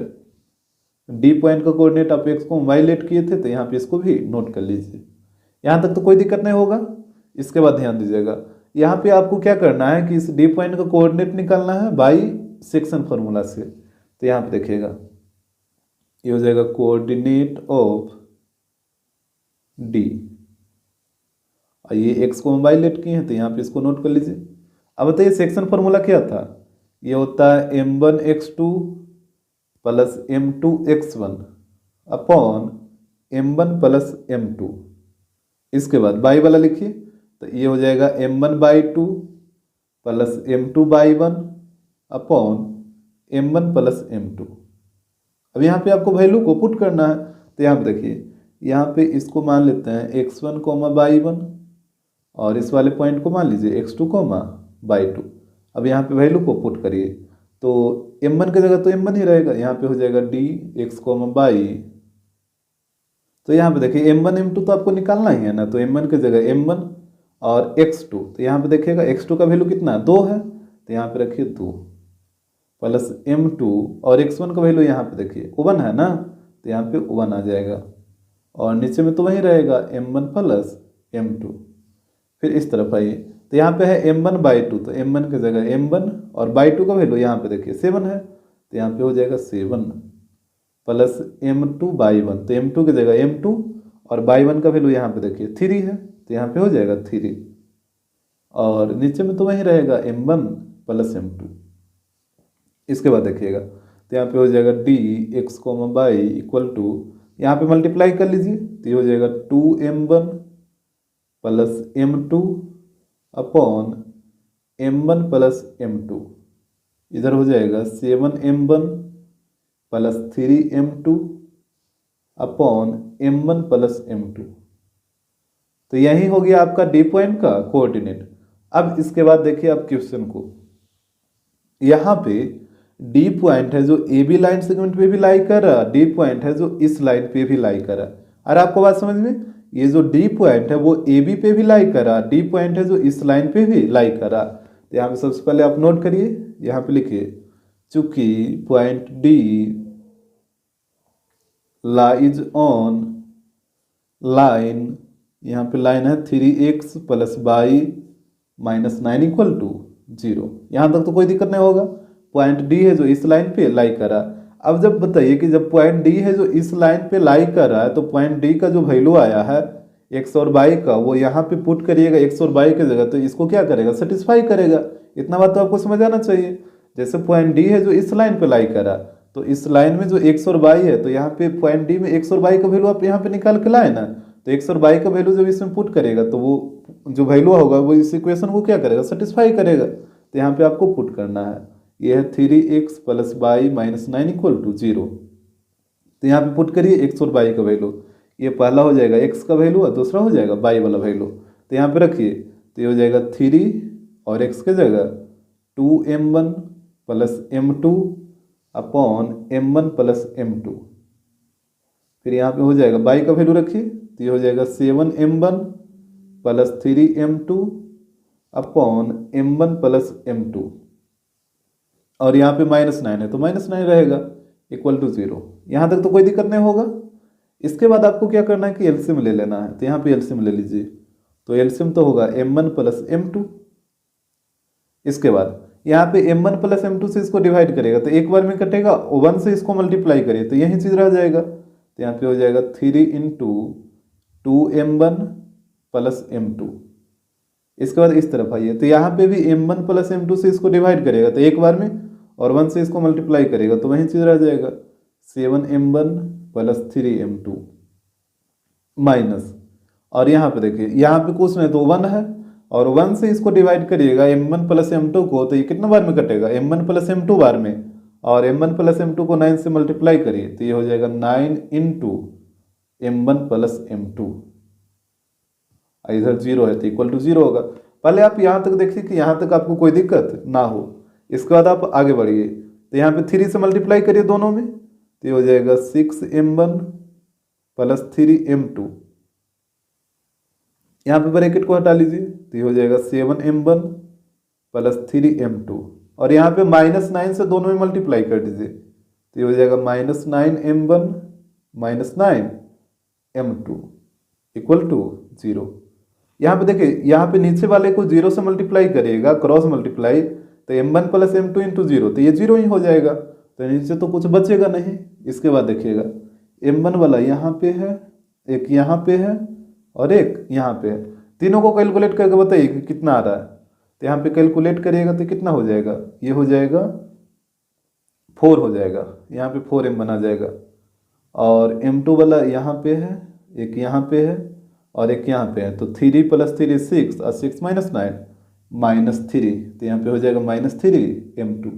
डी पॉइंट का कोऑर्डिनेट आप x को y लेट किए थे तो यहाँ पे इसको भी नोट कर लीजिए। यहाँ तक तो कोई दिक्कत नहीं होगा। इसके बाद ध्यान दीजिएगा यहाँ पे आपको क्या करना है कि इस डी पॉइंट का कोऑर्डिनेट निकालना है बाई सेक्शन फार्मूला से। तो यहाँ पे देखिएगा ये हो जाएगा कोऑर्डिनेट ऑफ डी और ये x को हम y लेट किए हैं तो यहाँ पे इसको नोट कर लीजिए। अब बताइए सेक्शन फार्मूला क्या था, ये होता है m1x2 + m2x1 upon m1 + m2। इसके बाद y वाला लिखिए तो ये हो जाएगा m1/2 + m2/1 upon m1 + m2। अब यहाँ पे आपको वैल्यू को पुट करना है। तो यहाँ पे देखिए यहाँ पे इसको मान लेते हैं x1, y1 और इस वाले पॉइंट को मान लीजिए x2, y2। अब यहाँ पे वैल्यू को पुट करिए तो m1 की जगह तो m1 ही रहेगा, यहाँ पे हो जाएगा dx, y। तो यहाँ पे देखिए m1 m2 तो आपको निकालना ही है ना, तो m1 की जगह m1 और x2। तो यहाँ पे देखिएगा x2 का वैल्यू कितना है 2 है तो यहाँ पे रखिए 2 प्लस m2 और x1 का वैल्यू यहाँ पे देखिए 1 है ना तो यहाँ पे 1 आ जाएगा और नीचे में तो वही रहेगा m1 + m2। फिर इस तरफ आइए तो यहाँ पे है m1/2 तो m1 की जगह m1 और by2 का वैल्यू यहाँ पे देखिए 7 है तो यहाँ पे हो जाएगा 7 प्लस m2/1 तो m2 की जगह m2 और by1 का वैल्यू यहाँ पे देखिए 3 है तो यहाँ पे हो जाएगा 3 और नीचे में तो वही रहेगा m1 + m2। इसके बाद देखिएगा तो यहाँ पे हो जाएगा dx, y = यहाँ पे मल्टीप्लाई कर लीजिए तो ये हो जाएगा 2m1 + m2 upon m1 + m2। इधर हो जाएगा 7m1 + 3m2 upon m1 + m2। तो यही हो गया आपका डी पॉइंट का कोऑर्डिनेट। अब इसके बाद देखिए आप क्वेश्चन को, यहाँ पे डी पॉइंट है जो ए बी लाइन सेगमेंट पे भी लाई कर रहा, डी पॉइंट है जो इस लाइन पे भी लाई कर रहा। और आपको बात समझ में, ये जो डी पॉइंट है वो ए बी पे भी लाई कर रहा, डी पॉइंट है जो इस लाइन पे भी लाई कर रहा। तो यहाँ पे सबसे पहले आप नोट करिए, यहाँ पे लिखिए चूंकि point D lies on line, यहाँ पे लाइन है 3x + y - 9 = 0। यहाँ तक तो कोई दिक्कत नहीं होगा। पॉइंट डी है जो इस लाइन पे लाई कर रहा। अब जब बताइए कि जब पॉइंट डी है जो इस लाइन पे लाई कर रहा है तो पॉइंट डी का जो वैल्यू आया है x और y का वो यहाँ पे पुट करिएगा x और y की जगह, तो इसको क्या करेगा, सेटिस्फाई करेगा। इतना बात तो आपको समझ आना चाहिए। जैसे पॉइंट डी है जो इस लाइन पे लाई कर रहा तो इस लाइन में जो x और y है तो यहाँ पे पॉइंट डी में x और y का वैल्यू आप यहाँ पे निकाल के लाए ना, तो x और y का वैल्यू जब इसमें पुट करेगा तो वो जो वैल्यू होगा वो इस इक्वेशन को क्या करेगा, सेटिस्फाई करेगा। तो यहाँ पे आपको पुट करना है ये है 3x plus y minus 9 equal to 0। तो यहाँ पे पुट करिए x और y का वैल्यू। ये पहला हो जाएगा x का वैल्यू और दूसरा हो जाएगा y वाला वैल्यू। तो यहाँ पे रखिए, तो ये हो जाएगा 3 और x के जगह 2m1 plus m2 upon m1 plus m2। फिर यहाँ पे हो जाएगा y का वैल्यू रखिए, तो ये हो जाएगा 7m1 plus 3m2 upon m1 plus m2। और यहाँ पे -9 है तो -9 रहेगा इक्वल टू 0। यहाँ तक तो कोई दिक्कत नहीं होगा। इसके बाद आपको क्या करना है कि एलसीएम ले लेना है। तो यहाँ पे एलसीएम ले लीजिए, तो एलसीएम तो होगा m1 प्लस m2। इसके बाद यहाँ पे m1 प्लस m2 से इसको डिवाइड करेगा तो एक बार में कटेगा, 1 से इसको मल्टीप्लाई करिए तो यही चीज़ रह जाएगा। तो यहाँ पे हो जाएगा 3 इंटू 2m1 प्लस m2। इसके बाद इस तरफ आइए, तो यहाँ पे भी m1 प्लस m2 से इसको डिवाइड करेगा तो एक बार में, और 1 से इसको मल्टीप्लाई करेगा तो वही चीज़ रह जाएगा 7m1 प्लस 3m2 माइनस। और यहाँ पे देखिए, यहाँ पे कुछ नहीं तो 1 है, और 1 से इसको डिवाइड करिएगा m1 प्लस m2 को, तो ये कितना बार में कटेगा m1 प्लस m2 बार में, और m1 प्लस m2 को 9 से मल्टीप्लाई करिए तो ये हो जाएगा 9 इंटू m1 प्लस m2। इधर 0 है तो इक्वल टू 0 होगा। पहले आप यहाँ तक देखिए कि यहाँ तक आपको कोई दिक्कत ना हो। इसके बाद आप आगे बढ़िए, तो यहाँ पे 3 से मल्टीप्लाई करिए दोनों में, तो ये हो जाएगा 6m1 प्लस 3m2। यहाँ पे ब्रैकेट को हटा लीजिए तो ये हो जाएगा 7m1 प्लस 3m2। और यहाँ पे -9 से दोनों में मल्टीप्लाई कर दीजिए तो ये हो जाएगा -9m1 minus 9m2 equal to 0। यहाँ पे देखिए, यहाँ पे नीचे वाले को 0 से मल्टीप्लाई करिएगा, क्रॉस मल्टीप्लाई, तो m1 प्लस m2 इंटू 0, तो ये 0 ही हो जाएगा, तो नीचे तो कुछ बचेगा नहीं। इसके बाद देखिएगा m1 वाला यहाँ पे है, एक यहाँ पे है और एक यहाँ पे है। तीनों को कैलकुलेट करके बताइए कि कितना आ रहा है। तो यहाँ पे कैलकुलेट करिएगा तो कितना हो जाएगा, ये हो जाएगा 4 हो जाएगा, यहाँ पे 4m1 आ जाएगा। और m2 वाला यहाँ पे है, एक यहाँ पे है और एक यहाँ पे है, तो 3 प्लस 3 6 और 6 माइनस 9 -3, तो यहाँ पे हो जाएगा -3m2।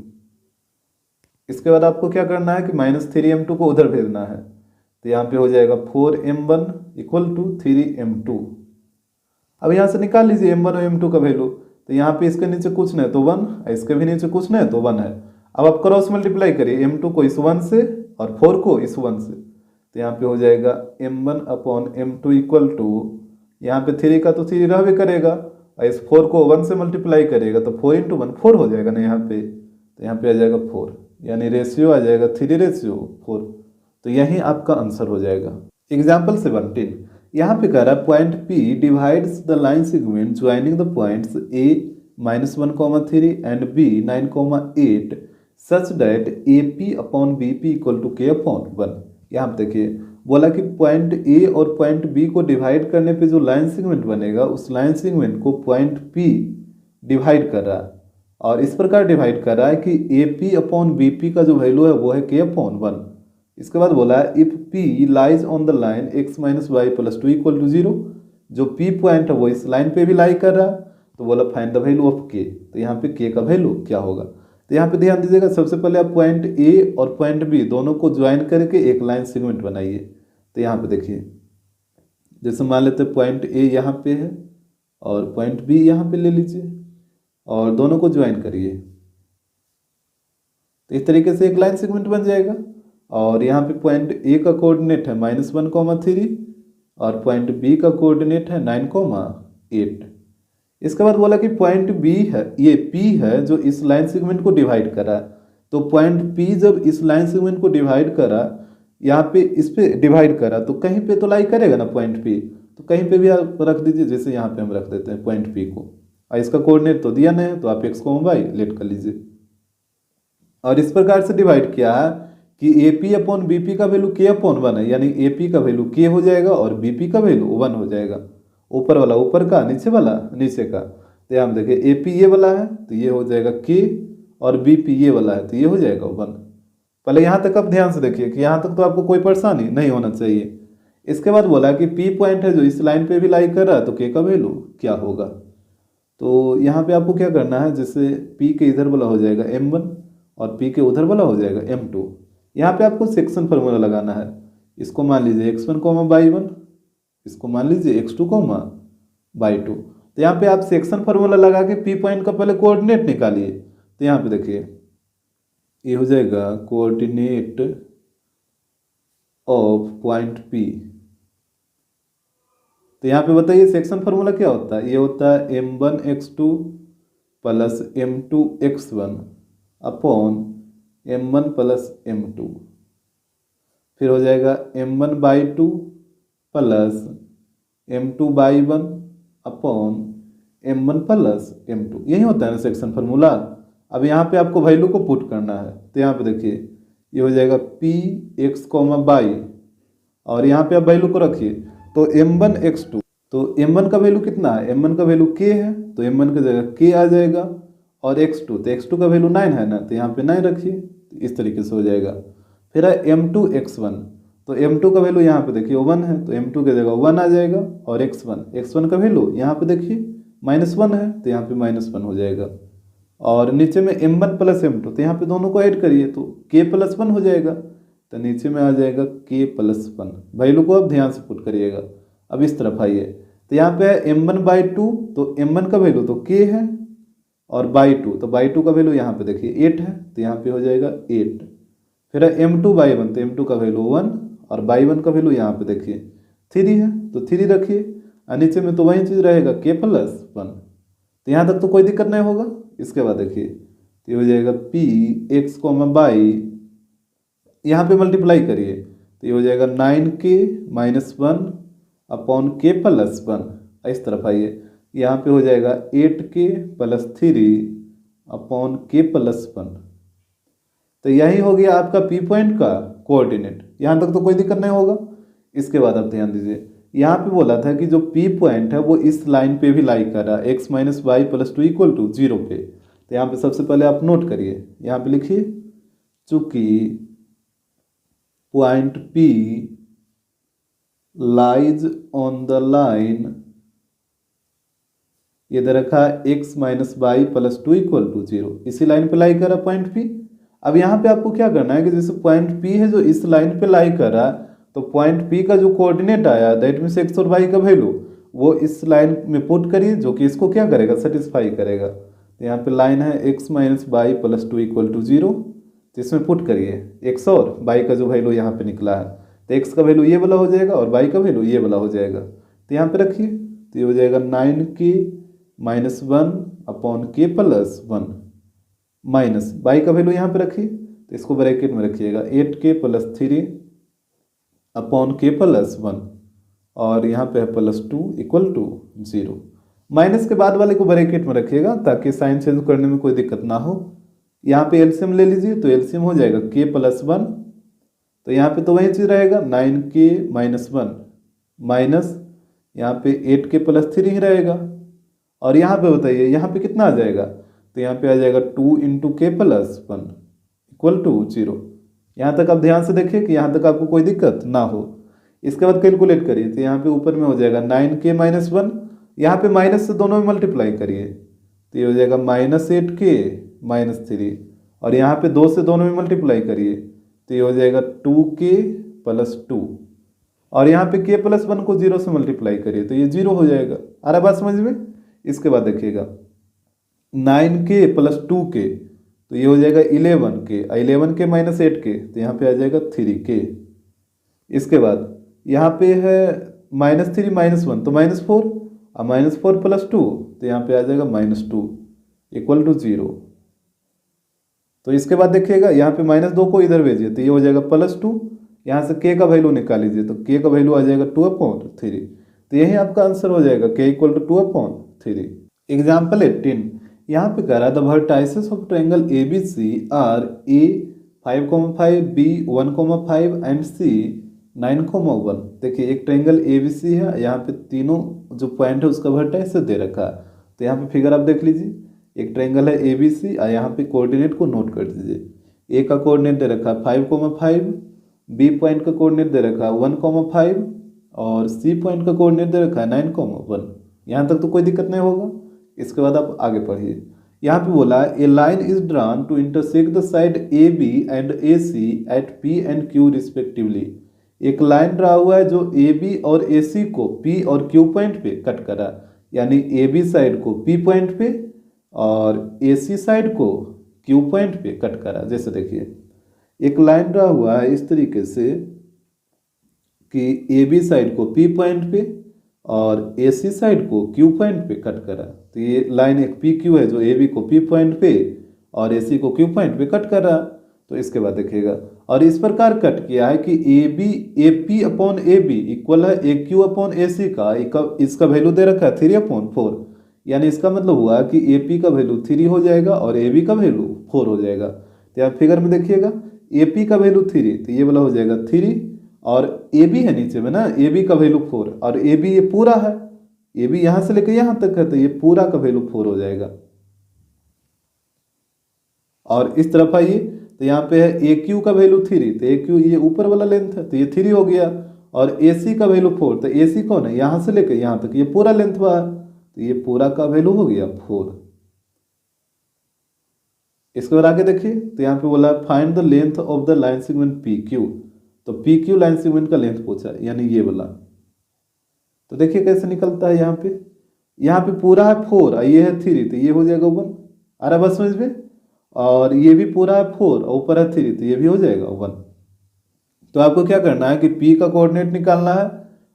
इसके बाद आपको क्या करना है कि -3m2 को उधर भेजना है, तो यहाँ पे हो जाएगा 4m1 इक्वल टू 3m2। अब यहाँ से निकाल लीजिए m1 और m2 का वैल्यू, तो यहाँ पे इसके नीचे कुछ नहीं तो 1, इसके भी नीचे कुछ नहीं तो 1 है। अब आप क्रॉस मल्टीप्लाई करिए m2 को इस 1 से और 4 को इस 1 से, तो यहाँ पे हो जाएगा m1 upon m2 equal to, यहाँ पे 3 का तो 3 रहबे करेगा, और इस 4 को 1 से मल्टीप्लाई करेगा तो 4 इंटू 1 4 हो जाएगा ना यहाँ पे, तो यहाँ पे आ जाएगा 4, यानी रेशियो आ जाएगा 3:4। तो यही आपका आंसर हो जाएगा। एग्जाम्पल 17, यहाँ पे कह रहा है point P divides the line segment joining the points A -1,3 and B 9,8 such that AP upon BP equal to K upon 1। यहाँ पे देखिए बोला कि पॉइंट A और पॉइंट B को डिवाइड करने पे जो लाइन सेगमेंट बनेगा उस लाइन सेगमेंट को पॉइंट P डिवाइड कर रहा है, और इस प्रकार डिवाइड कर रहा है कि AP अपॉन BP का जो वैल्यू है वो है K अपॉन 1। इसके बाद बोला है if P lies on the line x minus y plus 2 equal to 0, जो P पॉइंट है वो इस लाइन पे भी लाई कर रहा है, तो बोला find the value of K। तो यहाँ पे K का वैल्यू क्या होगा, तो यहाँ पे ध्यान दीजिएगा, सबसे पहले आप पॉइंट A और पॉइंट B दोनों को ज्वाइन करके एक लाइन सेगमेंट बनाइए। तो यहाँ पे देखिए, जैसे मान लेते हैं पॉइंट A यहाँ पे है और पॉइंट B यहाँ पे ले लीजिए और दोनों को ज्वाइन करिए, तो इस तरीके से एक लाइन सेगमेंट बन जाएगा। और यहाँ पे पॉइंट A का कोऑर्डिनेट है -1,3 और पॉइंट B का कोऑर्डिनेट है 9,8। इसके बाद बोला कि पॉइंट B है, ये P है जो इस लाइन सेगमेंट को डिवाइड कर रहा है, तो पॉइंट P जब इस लाइन सेगमेंट को डिवाइड कर रहा, यहाँ पे इस पे डिवाइड कर रहा, तो कहीं पे तो लाई करेगा ना पॉइंट P, तो कहीं पे भी आप रख दीजिए, जैसे यहाँ पे हम रख देते हैं पॉइंट P को, और इसका कोऑर्डिनेट तो दिया नहीं है तो आप x को y लेट कर लीजिए। और इस प्रकार से डिवाइड किया है कि AP अपॉन BP का वैल्यू K अपॉन 1 है, यानी AP का वैल्यू K हो जाएगा और BP का वैल्यू 1 हो जाएगा। ऊपर वाला ऊपर का, नीचे वाला नीचे का। तो यहाँ देखिए AP ये वाला है तो ये हो जाएगा K, और BP ये वाला है तो ये हो जाएगा 1। पहले यहाँ तक आप ध्यान से देखिए कि यहाँ तक तो आपको कोई परेशानी नहीं होना चाहिए। इसके बाद बोला कि P पॉइंट है जो इस लाइन पे भी लाई कर रहा है, तो K का वैल्यू क्या होगा। तो यहाँ पे आपको क्या करना है, जैसे P के इधर वाला हो जाएगा m1 और पी के उधर वाला हो जाएगा m2। यहाँ पे आपको सेक्शन फार्मूला लगाना है। इसको मान लीजिए x1 कोमा y1, इसको मान लीजिए x2 कोमा y2। तो यहाँ पे आप सेक्शन फार्मूला लगा के पी पॉइंट का पहले कोऑर्डिनेट निकालिए। तो यहाँ पे देखिए ये हो जाएगा कोऑर्डिनेट ऑफ पॉइंट पी। तो यहाँ पे बताइए सेक्शन फार्मूला क्या होता है। ये होता है m1x2 plus m2x1 upon m1 plus m2। फिर हो जाएगा m1/2 plus m2/1 upon m1 plus m2। यही होता है ना सेक्शन फार्मूला। अब यहाँ पे आपको वैल्यू को पुट करना है। तो यहाँ पे देखिए ये हो जाएगा p x, y और यहाँ पे आप वैल्यू को रखिए। तो m1x2, तो m1 का वैल्यू कितना है, m1 का वैल्यू k है, तो m1 की जगह k आ जाएगा। और x2, तो x2 का वैल्यू 9 है ना, तो यहाँ पे 9 रखिए। तो इस तरीके से हो जाएगा। फिर है m2x1, तो m2 का वैल्यू यहाँ पे देखिए 1 है, तो m2 की जगह 1 आ जाएगा। और x1 का वैल्यू यहाँ पे देखिए -1 है, तो यहाँ पे -1 हो जाएगा। और नीचे में m1 प्लस m2, तो यहाँ पे दोनों को ऐड करिए तो k+1 हो जाएगा। तो नीचे में आ जाएगा k+1। वैल्यू को अब ध्यान से पुट करिएगा। अब इस तरफ आइए, तो यहाँ पे है m1/2, तो m1 का वैल्यू तो k है और बाई 2, तो बाई 2 का वैल्यू यहाँ पे देखिए 8 है, तो यहाँ पे हो जाएगा 8। फिर है m2/1, तो m2 का वैल्यू 1 और बाई 1 का वैल्यू यहाँ पे देखिए 3 है, तो 3 रखिए। और नीचे में तो वही चीज़ रहेगा k+1। तो यहाँ तक तो कोई दिक्कत नहीं होगा। इसके बाद देखिए तो ये हो जाएगा p x, y, यहाँ पे मल्टीप्लाई करिए तो ये हो जाएगा 9k - 1 अपॉन k+1। इस तरफ आइए, यहाँ पे हो जाएगा 8k + 3 अपॉन k+1। तो यही हो गया आपका पी पॉइंट का कोऑर्डिनेट। यहाँ तक तो कोई दिक्कत नहीं होगा। इसके बाद आप ध्यान दीजिए, यहाँ पे बोला था कि जो पी पॉइंट है वो इस लाइन पे भी लाई कर रहा है, x - y + 2 = 0 पे। तो यहाँ पे सबसे पहले आप नोट करिए, यहाँ पे लिखिए चूंकि point P lies on the line, ये दे रखा है x - y + 2 = 0, इसी लाइन पे लाई कर रहा है पॉइंट P। अब यहाँ पे आपको क्या करना है कि जैसे पॉइंट P है जो इस लाइन पे लाई कर रहा है, तो पॉइंट P का जो कोऑर्डिनेट आया दैट मीन्स x और y का वैल्यू वो इस लाइन में पुट करिए, जो कि इसको क्या करेगा, सेटिस्फाई करेगा। तो यहाँ पे लाइन है x - y + 2 = 0, तो इसमें पुट करिए x और y का जो वैल्यू यहाँ पे निकला है। तो x का वैल्यू ये वाला हो जाएगा और y का वैल्यू ये वाला हो जाएगा। तो यहाँ पे रखिए, तो ये हो जाएगा 9k - 1 upon k+1 minus y का वैल्यू यहाँ पे रखिए, तो इसको ब्रैकेट में रखिएगा 8k + 3 अपॉन k+1 और यहाँ पे है +2 = 0। माइनस के बाद वाले को ब्रैकेट में रखिएगा ताकि साइन चेंज करने में कोई दिक्कत ना हो। यहाँ पे एलसीएम ले लीजिए, तो एलसीएम हो जाएगा k+1, तो यहाँ पे तो वही चीज़ रहेगा 9k - 1 माइनस यहाँ पे 8k + 3 ही रहेगा। और यहाँ पे बताइए यहाँ पे कितना आ जाएगा, तो यहाँ पे आ जाएगा 2 × k+1 = 0। यहाँ तक आप ध्यान से देखिए कि यहाँ तक आपको कोई दिक्कत ना हो। इसके बाद कैलकुलेट करिए, तो यहाँ पे ऊपर में हो जाएगा 9k - 1, यहाँ पे माइनस से दोनों में मल्टीप्लाई करिए, तो ये हो जाएगा -8k - 3 और यहाँ पे 2 से दोनों में मल्टीप्लाई करिए, तो ये हो जाएगा 2k + 2 और यहाँ पे k+1 को 0 से मल्टीप्लाई करिए, तो ये 0 हो जाएगा। आ रहा बात समझ में। इसके बाद देखिएगा 9k + 2k, तो ये हो जाएगा 11k, 11k - 8k, तो यहाँ पे आ जाएगा 3k। इसके बाद यहाँ पे है -3 - 1, तो -4 और -4 + 2, तो यहाँ पे आ जाएगा -2 = 0। तो इसके बाद देखिएगा यहाँ पे -2 को इधर भेजिए, तो ये हो जाएगा +2। यहाँ से k का वैल्यू निकाल लीजिए, तो k का वैल्यू आ जाएगा 2/3। तो यही आपका आंसर हो जाएगा k = 2/3। एग्जाम्पल 18, यहाँ पे कह रहा है the vertices of triangle ABC are A 5,5, B 1,5 and C 9,1। देखिए एक ट्रायंगल ABC है, यहाँ पे तीनों जो पॉइंट है उसका वर्टाइस दे रखा है। तो यहाँ पे फिगर आप देख लीजिए, एक ट्रायंगल है ABC और यहाँ पे कोऑर्डिनेट को नोट कर दीजिए। A का कोऑर्डिनेट दे रखा है 5,5, B पॉइंट का कोऑर्डिनेट दे रखा है 1,5 और C पॉइंट का कोऑर्डिनेट दे रखा है 9,1। यहाँ तक तो कोई दिक्कत नहीं होगा। इसके बाद आप आगे पढ़िए, यहाँ पे बोला a line is drawn to intersect the side A B and A C at P and Q respectively. एक लाइन ड्रा हुआ है जो ए बी और ए सी को पी और क्यू पॉइंट पे कट करा, यानी ए बी साइड को पी पॉइंट पे और ए सी साइड को क्यू पॉइंट पे कट करा। जैसे देखिए एक लाइन ड्रा हुआ है इस तरीके से कि ए बी साइड को पी पॉइंट पे और ए सी साइड को क्यू पॉइंट पे कट करा। तो ये लाइन एक पी क्यू है जो ए बी को पी पॉइंट पे और ए सी को क्यू पॉइंट पे कट कर रहा। तो इसके बाद देखिएगा और इस प्रकार कट किया है कि A B A P upon A B equal है ए क्यू अपॉन ए सी का इसका वैल्यू दे रखा है 3/4, यानी इसका मतलब हुआ कि ए पी का वैल्यू 3 हो जाएगा और ए बी का वैल्यू 4 हो जाएगा। तो आप फिगर में देखिएगा ए पी का वैल्यू 3, तो ये वाला हो जाएगा 3 और ए बी है नीचे में ना, ए बी का वैल्यू 4 और ए बी ये पूरा है, ए बी यहाँ से लेकर यहाँ तक है, तो ये पूरा का वैल्यू 4 हो जाएगा। और इस तरफ आइए तो यहाँ पे है ए क्यू का वैल्यू 3, तो ए क्यू ये ऊपर वाला लेंथ है तो ये 3 हो गया और ए सी का वैल्यू 4, तो ए सी कौन है यहाँ से लेकर यहाँ तक ये पूरा लेंथ हुआ है, तो ये पूरा का वैल्यू हो गया 4। इसके बाद आगे देखिए तो यहाँ पे बोला find the length of the line segment P Q. तो पी क्यू लाइन सेगमेंट का लेंथ पूछा यानी ये वाला। तो देखिए कैसे निकलता है, यहाँ पे पूरा है 4 और ये है 3, तो ये हो जाएगा 1। आ रहा बस समझ में। और ये भी पूरा है 4 और ऊपर है 3, तो ये भी हो जाएगा 1। तो आपको क्या करना है कि P का कोऑर्डिनेट निकालना है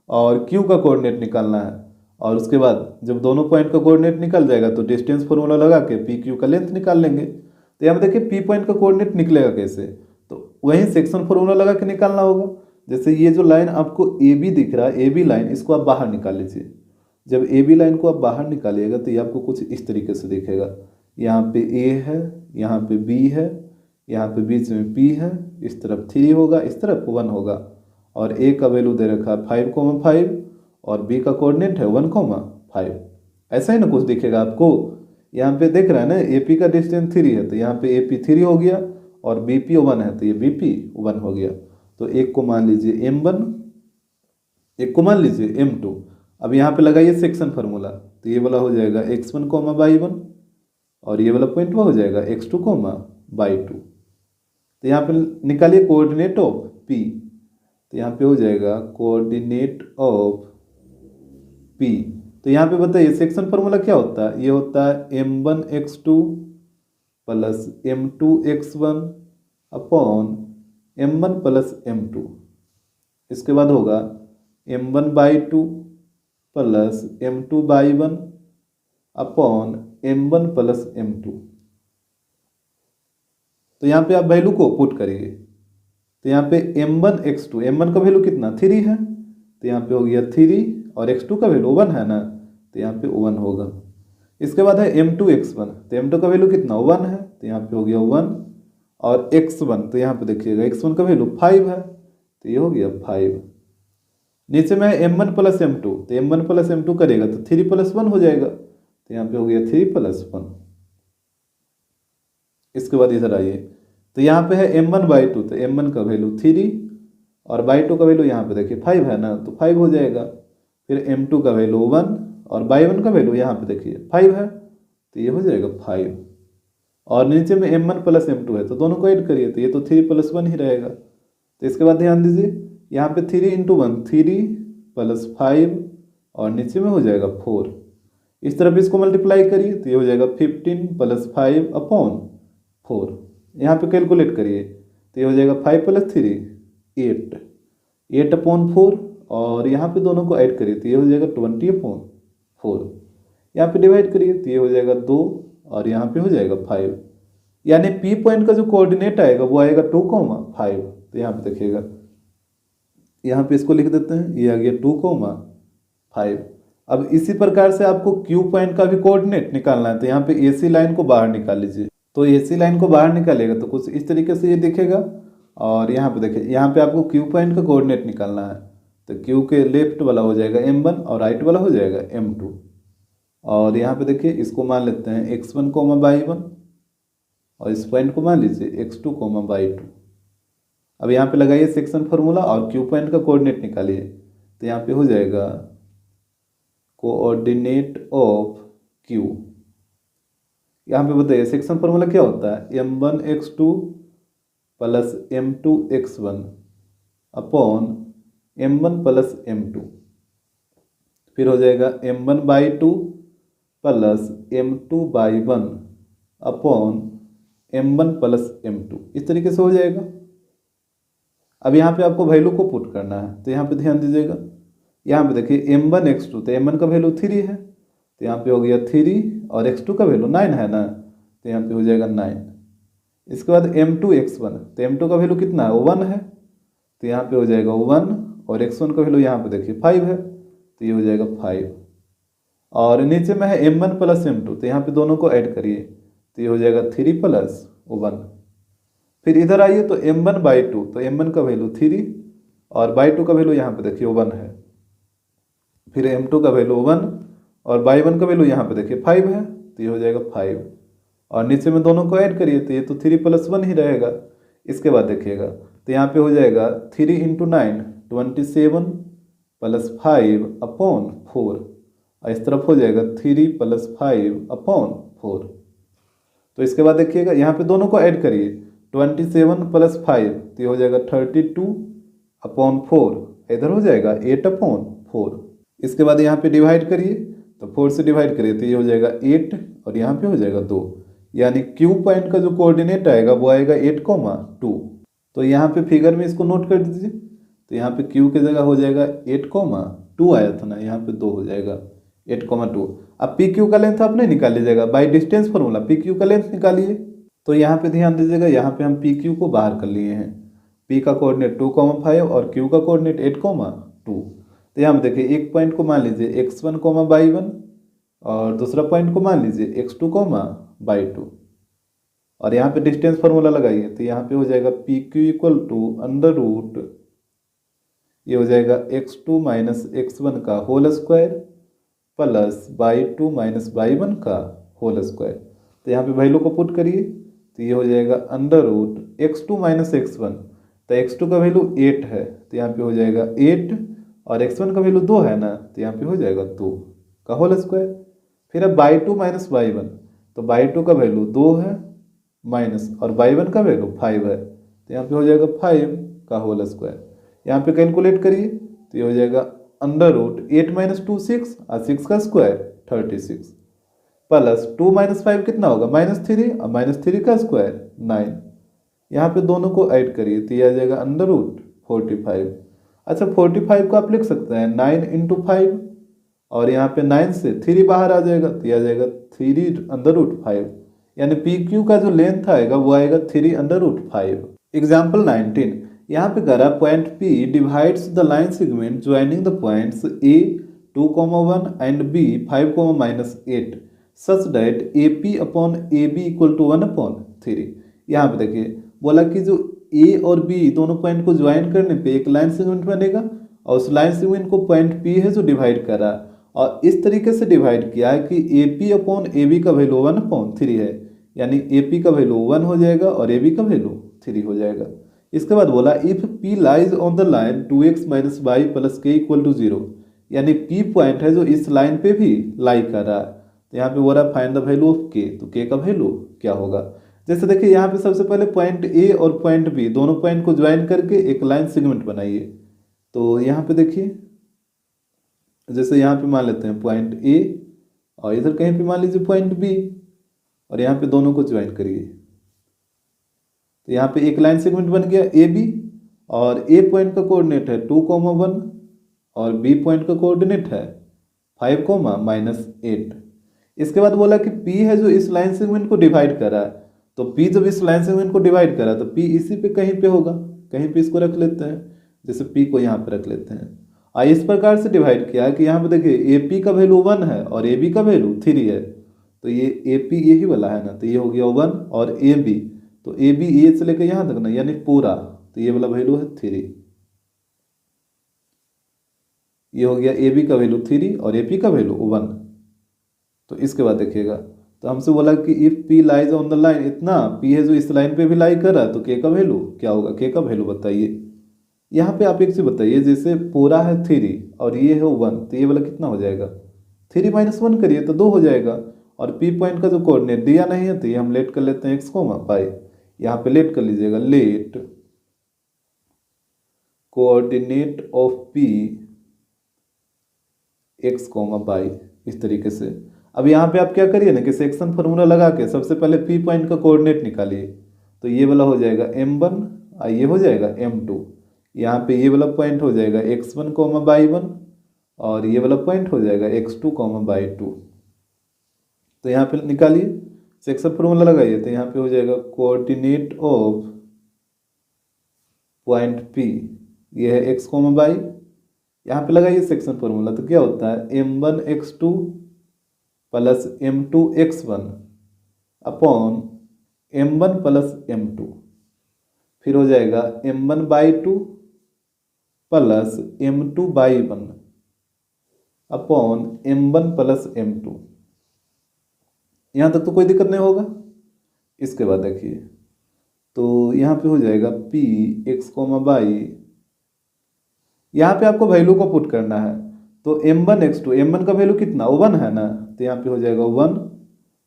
और Q का कोऑर्डिनेट निकालना है और उसके बाद जब दोनों पॉइंट का कोऑर्डिनेट निकल जाएगा तो डिस्टेंस फॉर्मूला लगा के पी क्यू का लेंथ निकाल लेंगे। तो यहाँ पे देखिए पी पॉइंट का कोऑर्डिनेट निकलेगा कैसे, तो वहीं सेक्शन फॉर्मूला लगा के निकालना होगा। जैसे ये जो लाइन आपको ए बी दिख रहा है, ए बी लाइन, इसको आप बाहर निकाल लीजिए। जब ए बी लाइन को आप बाहर निकालिएगा तो ये आपको कुछ इस तरीके से दिखेगा। यहाँ पे ए है, यहाँ पे बी है, यहाँ पे बीच में पी है, इस तरफ 3 होगा, इस तरफ 1 होगा और ए का वैल्यू दे रखा है 5,5 और बी का कोऑर्डिनेट है 1,5। ऐसा ही ना कुछ दिखेगा आपको। यहाँ पे देख रहा है ना ए पी का डिस्टेंस 3 है, तो यहाँ पे ए पी 3 हो गया और बी पी 1 है, तो ये बी पी 1 हो गया। तो एक को मान लीजिए M1, एक को मान लीजिए M2। अब यहाँ पे लगाइए सेक्शन फार्मूला, तो ये वाला हो जाएगा x1, y1 और ये वाला पॉइंट हो जाएगा x2, y2। तो यहाँ पे निकालिए कोऑर्डिनेट ऑफ P, तो यहाँ पे हो जाएगा कोऑर्डिनेट ऑफ P। तो यहाँ पे बताइए सेक्शन फार्मूला क्या होता है, ये होता है M1x2 plus M2x1 upon M1 plus M2। इसके बाद होगा M1/2 plus M2/1 upon M1 plus M2। तो यहाँ पे आप वैल्यू को पुट करिए, तो यहाँ पे M1x2, M1 का वैल्यू कितना 3 है, तो यहाँ पे हो गया 3 और x2 का वैल्यू 1 है ना, तो यहाँ पे 1 होगा। इसके बाद है M2x1, तो M2 का वैल्यू कितना 1 है, तो यहाँ पे हो गया 1 और x1, तो यहाँ पे देखिएगा x1 का वैल्यू 5 है, तो ये हो गया 5। नीचे में है M1 प्लस M2, तो M1 प्लस M2 करेगा तो 3 + 1 हो जाएगा, तो यहाँ पे हो गया 3 + 1। इसके बाद इधर आइए तो यहाँ पे है M1/2, तो M1 का वैल्यू 3 और y2 का वैल्यू यहाँ पे देखिए 5 है ना, तो 5 हो जाएगा। फिर M2 का वैल्यू 1 और y1 का वैल्यू यहाँ पे देखिए 5 है, तो ये हो जाएगा 5। और नीचे में M1 प्लस M2 है, तो दोनों को ऐड करिए, तो ये तो 3 + 1 ही रहेगा। तो इसके बाद ध्यान दीजिए यहाँ पे 3 × 1 3 + 5 और नीचे में हो जाएगा 4। इस तरफ इसको मल्टीप्लाई करिए, तो ये हो जाएगा 15 + 5 अपॉन 4। यहाँ पे कैलकुलेट करिए, तो ये हो जाएगा 5 + 3 8 अपॉन 4 और यहाँ पे दोनों को ऐड करिए, तो ये हो जाएगा 20/4। यहाँ पे डिवाइड करिए, तो ये हो जाएगा 2 और यहाँ पे हो जाएगा 5। यानी P पॉइंट का जो कोऑर्डिनेट आएगा वो आएगा 2,5। तो यहाँ पे देखिएगा, यहाँ पे इसको लिख देते हैं, ये आ गया 2,5। अब इसी प्रकार से आपको Q पॉइंट का भी कोऑर्डिनेट निकालना है, तो यहाँ पे AC लाइन को बाहर निकाल लीजिए। तो AC लाइन को बाहर निकालेगा तो कुछ इस तरीके से ये दिखेगा। और यहाँ पे देखिए, यहाँ पे आपको Q पॉइंट का कोऑर्डिनेट निकालना है, तो Q के लेफ्ट वाला हो जाएगा M1 और राइट वाला हो जाएगा M2। और यहाँ पे देखिए इसको मान लेते हैं x1, y1 और इस पॉइंट को मान लीजिए x2, y2। अब यहाँ पे लगाइए सेक्शन फार्मूला और Q पॉइंट का कोऑर्डिनेट निकालिए, तो यहाँ पे हो जाएगा कोऑर्डिनेट ऑफ Q। यहाँ पे बताइए सेक्शन फॉर्मूला क्या होता है, m1x2 plus m2x1 upon m1 plus m2, फिर हो जाएगा m1/2 plus m2/1 upon m1 plus m2, इस तरीके से हो जाएगा। अब यहाँ पे आपको वैल्यू को पुट करना है, तो यहाँ पे ध्यान दीजिएगा, यहाँ पे देखिए m1x2, तो m1 का वैल्यू 3 है, तो यहाँ पे हो गया 3 और x2 का वैल्यू 9 है ना, तो यहाँ पे हो जाएगा 9। इसके बाद m2x1, तो m2 का वैल्यू कितना है, 1 है, तो यहाँ पे हो जाएगा 1 और x1 का वैल्यू यहाँ पे देखिए 5 है, तो ये हो जाएगा 5। और नीचे में है m1 प्लस m2, तो यहाँ पे दोनों को ऐड करिए, तो ये हो जाएगा 3 प्लस 1। फिर इधर आइए तो m1/2, तो m1 का वैल्यू 3 और बाई 2 का वैल्यू यहाँ पे देखिए 1 है, फिर m2 का वैल्यू 1 और बाई 1 का वैल्यू यहाँ पे देखिए 5 है, तो ये हो जाएगा 5। और नीचे में दोनों को ऐड करिए, तो ये तो 3 प्लस 1 ही रहेगा। इसके बाद देखिएगा, तो यहाँ पे हो जाएगा 3 × 9 27 प्लस 5 अपॉन 4, और इस तरफ हो जाएगा 3 प्लस 5 अपॉन 4। तो इसके बाद देखिएगा, यहाँ पे दोनों को ऐड करिए, 27 प्लस 5, तो ये हो जाएगा 32 अपॉन 4, इधर हो जाएगा 8 अपॉन 4। इसके बाद यहाँ पे डिवाइड करिए, तो 4 से डिवाइड करिए, तो ये हो जाएगा 8 और यहाँ पे हो जाएगा 2, यानी क्यू पॉइंट का जो कोऑर्डिनेट आएगा वो आएगा 8,2। तो यहाँ पे फिगर में इसको नोट कर दीजिए, तो यहाँ पे क्यू की जगह हो जाएगा 8,2 आया था ना, यहाँ पे 2 हो जाएगा 8,2। अब पी क्यू का लेंथ आप नहीं निकाल लीजिएगा, by distance formula P Q का लेंथ निकालिए। तो यहाँ पे ध्यान दीजिएगा, यहाँ पे हम पी क्यू को बाहर कर लिए हैं, पी का कोऑर्डिनेट 2,5 और क्यू का कोऑर्डिनेट 8,2। तो यहाँ पे देखिए एक पॉइंट को मान लीजिए x1, y1 और दूसरा पॉइंट को मान लीजिए x2, y2, और यहाँ पे डिस्टेंस फार्मूला लगाइए, तो यहाँ पे हो जाएगा P Q equal to under root, ये हो जाएगा x2 माइनस x1 का whole square plus y2 minus y1 का होल स्क्वायर। तो यहाँ पे वैल्यू को पुट करिए, तो ये हो जाएगा under root x2 minus x1, तो x2 का वैल्यू 8 है, तो यहाँ पे हो जाएगा 8 और x1 का वैल्यू 2 है ना, तो यहाँ पे हो जाएगा 2 का होल स्क्वायर। फिर अब y2 माइनस y1, तो y2 का वैल्यू 2 है माइनस और y1 का वैल्यू 5 है, तो यहाँ पे हो जाएगा 5 का होल स्क्वायर। यहाँ पे कैलकुलेट करिए, तो ये हो जाएगा अंडर रूट 8 माइनस 2 6 और 6 का स्क्वायर 36 प्लस 2 माइनस 5 कितना होगा -3 और -3 का स्क्वायर 9। यहाँ पे दोनों को ऐड करिए, तो ये आ जाएगा अंडर रूट 45। अच्छा 45 को आप लिख सकते हैं 9 × 5, और यहाँ पे 9 से 3 बाहर आ जाएगा, तो यह आ जाएगा 3 अंडर रूट 5, यानी पी क्यू का जो लेंथ आएगा वो आएगा 3 अंडर रूट 5। एग्जाम्पल 19, यहाँ पे कह रहा है point P divides the line segment joining the points A 2,1 and B 5,-8 such that AP upon AB equal to 1/3। यहाँ पे देखिए बोला कि जो A और B दोनों पॉइंट को ज्वाइन करने पे एक लाइन सेगमेंट बनेगा, और उस लाइन सेगमेंट को पॉइंट P है जो डिवाइड कर रहा है, और इस तरीके से डिवाइड किया है कि AP अपॉन AB का वैल्यू 1/3 है, यानी AP का वैल्यू 1 हो जाएगा और AB का वैल्यू 3 हो जाएगा। इसके बाद बोला if P lies on the line 2x minus y plus k equal to 0, यानी P पॉइंट है जो इस लाइन पे भी लाई कर रहा है। तो यहाँ पे बोला find the value of K, तो K का वैल्यू क्या होगा। जैसे देखिए यहाँ पे सबसे पहले पॉइंट A और पॉइंट B दोनों पॉइंट को ज्वाइन करके एक लाइन सेगमेंट बनाइए। तो यहाँ पे देखिए जैसे यहाँ पे मान लेते हैं पॉइंट A और इधर कहीं पे मान लीजिए पॉइंट B, और यहाँ पे दोनों को ज्वाइन करिए, तो यहाँ पे एक लाइन सेगमेंट बन गया ए बी, और ए पॉइंट का कोऑर्डिनेट है 2,1 और बी पॉइंट का कोऑर्डिनेट है 5,-8। इसके बाद बोला कि पी है जो इस लाइन सेगमेंट को डिवाइड कर रहा है, तो पी जब इस लाइन सेगमेंट को डिवाइड कर रहा है तो पी इसी पे कहीं पे होगा, कहीं पे इसको रख लेते हैं, जैसे पी को यहाँ पे रख लेते हैं। इस प्रकार से डिवाइड किया कि यहाँ पे देखिए ए पी का वैल्यू 1 है और ए बी का वैल्यू 3 है, तो ये ए पी यही वाला है ना, तो ये हो गया 1 और ए बी, तो ए बी ए से लेकर यहाँ तक ना यानी पूरा, तो ये वाला वैल्यू है 3, ये हो गया ए बी का वैल्यू 3 और ए पी का वैल्यू 1। तो इसके बाद देखिएगा, तो हमसे बोला कि if P lies on the line, इतना पी है जो इस लाइन पे भी लाई कर रहा है, तो के का वैल्यू क्या होगा, के का वैल्यू बताइए। यहाँ पे आप एक चीज बताइए, जैसे पूरा है 3 और ये है 1, तो ये वाला कितना हो जाएगा, 3 - 1 करिए तो 2 हो जाएगा, और पी पॉइंट का जो कोऑर्डिनेट दिया नहीं है तो ये हम लेट कर लेते हैं x, पाई। यहाँ पे लेट कर लीजिएगा, let coordinate of P x, पाई, इस तरीके से। अब यहाँ पे आप क्या करिए ना कि सेक्शन फार्मूला लगा के सबसे पहले पी पॉइंट का कोऑर्डिनेट निकालिए। तो ये वाला हो जाएगा m1 और ये हो जाएगा m2। यहाँ पे ये वाला पॉइंट हो जाएगा x1, y1 और ये वाला पॉइंट हो जाएगा x2, y2। तो यहाँ पे निकालिए, सेक्शन फार्मूला लगाइए। तो यहाँ पे हो जाएगा कोऑर्डिनेट ऑफ पॉइंट P, ये है x, y। यहाँ पे लगाइए सेक्शन फार्मूला। तो क्या होता है m1 x2 plus m2 x1 upon m1 plus m2। फिर हो जाएगा m1/2 plus m2/1 upon m1 plus m2। यहाँ तक तो कोई दिक्कत नहीं होगा। इसके बाद देखिए, तो यहाँ पे हो जाएगा p x, y। यहाँ पे आपको वैल्यू को पुट करना है। तो m1 x2, m1 का वैल्यू कितना 1 है ना, तो यहाँ पे हो जाएगा 1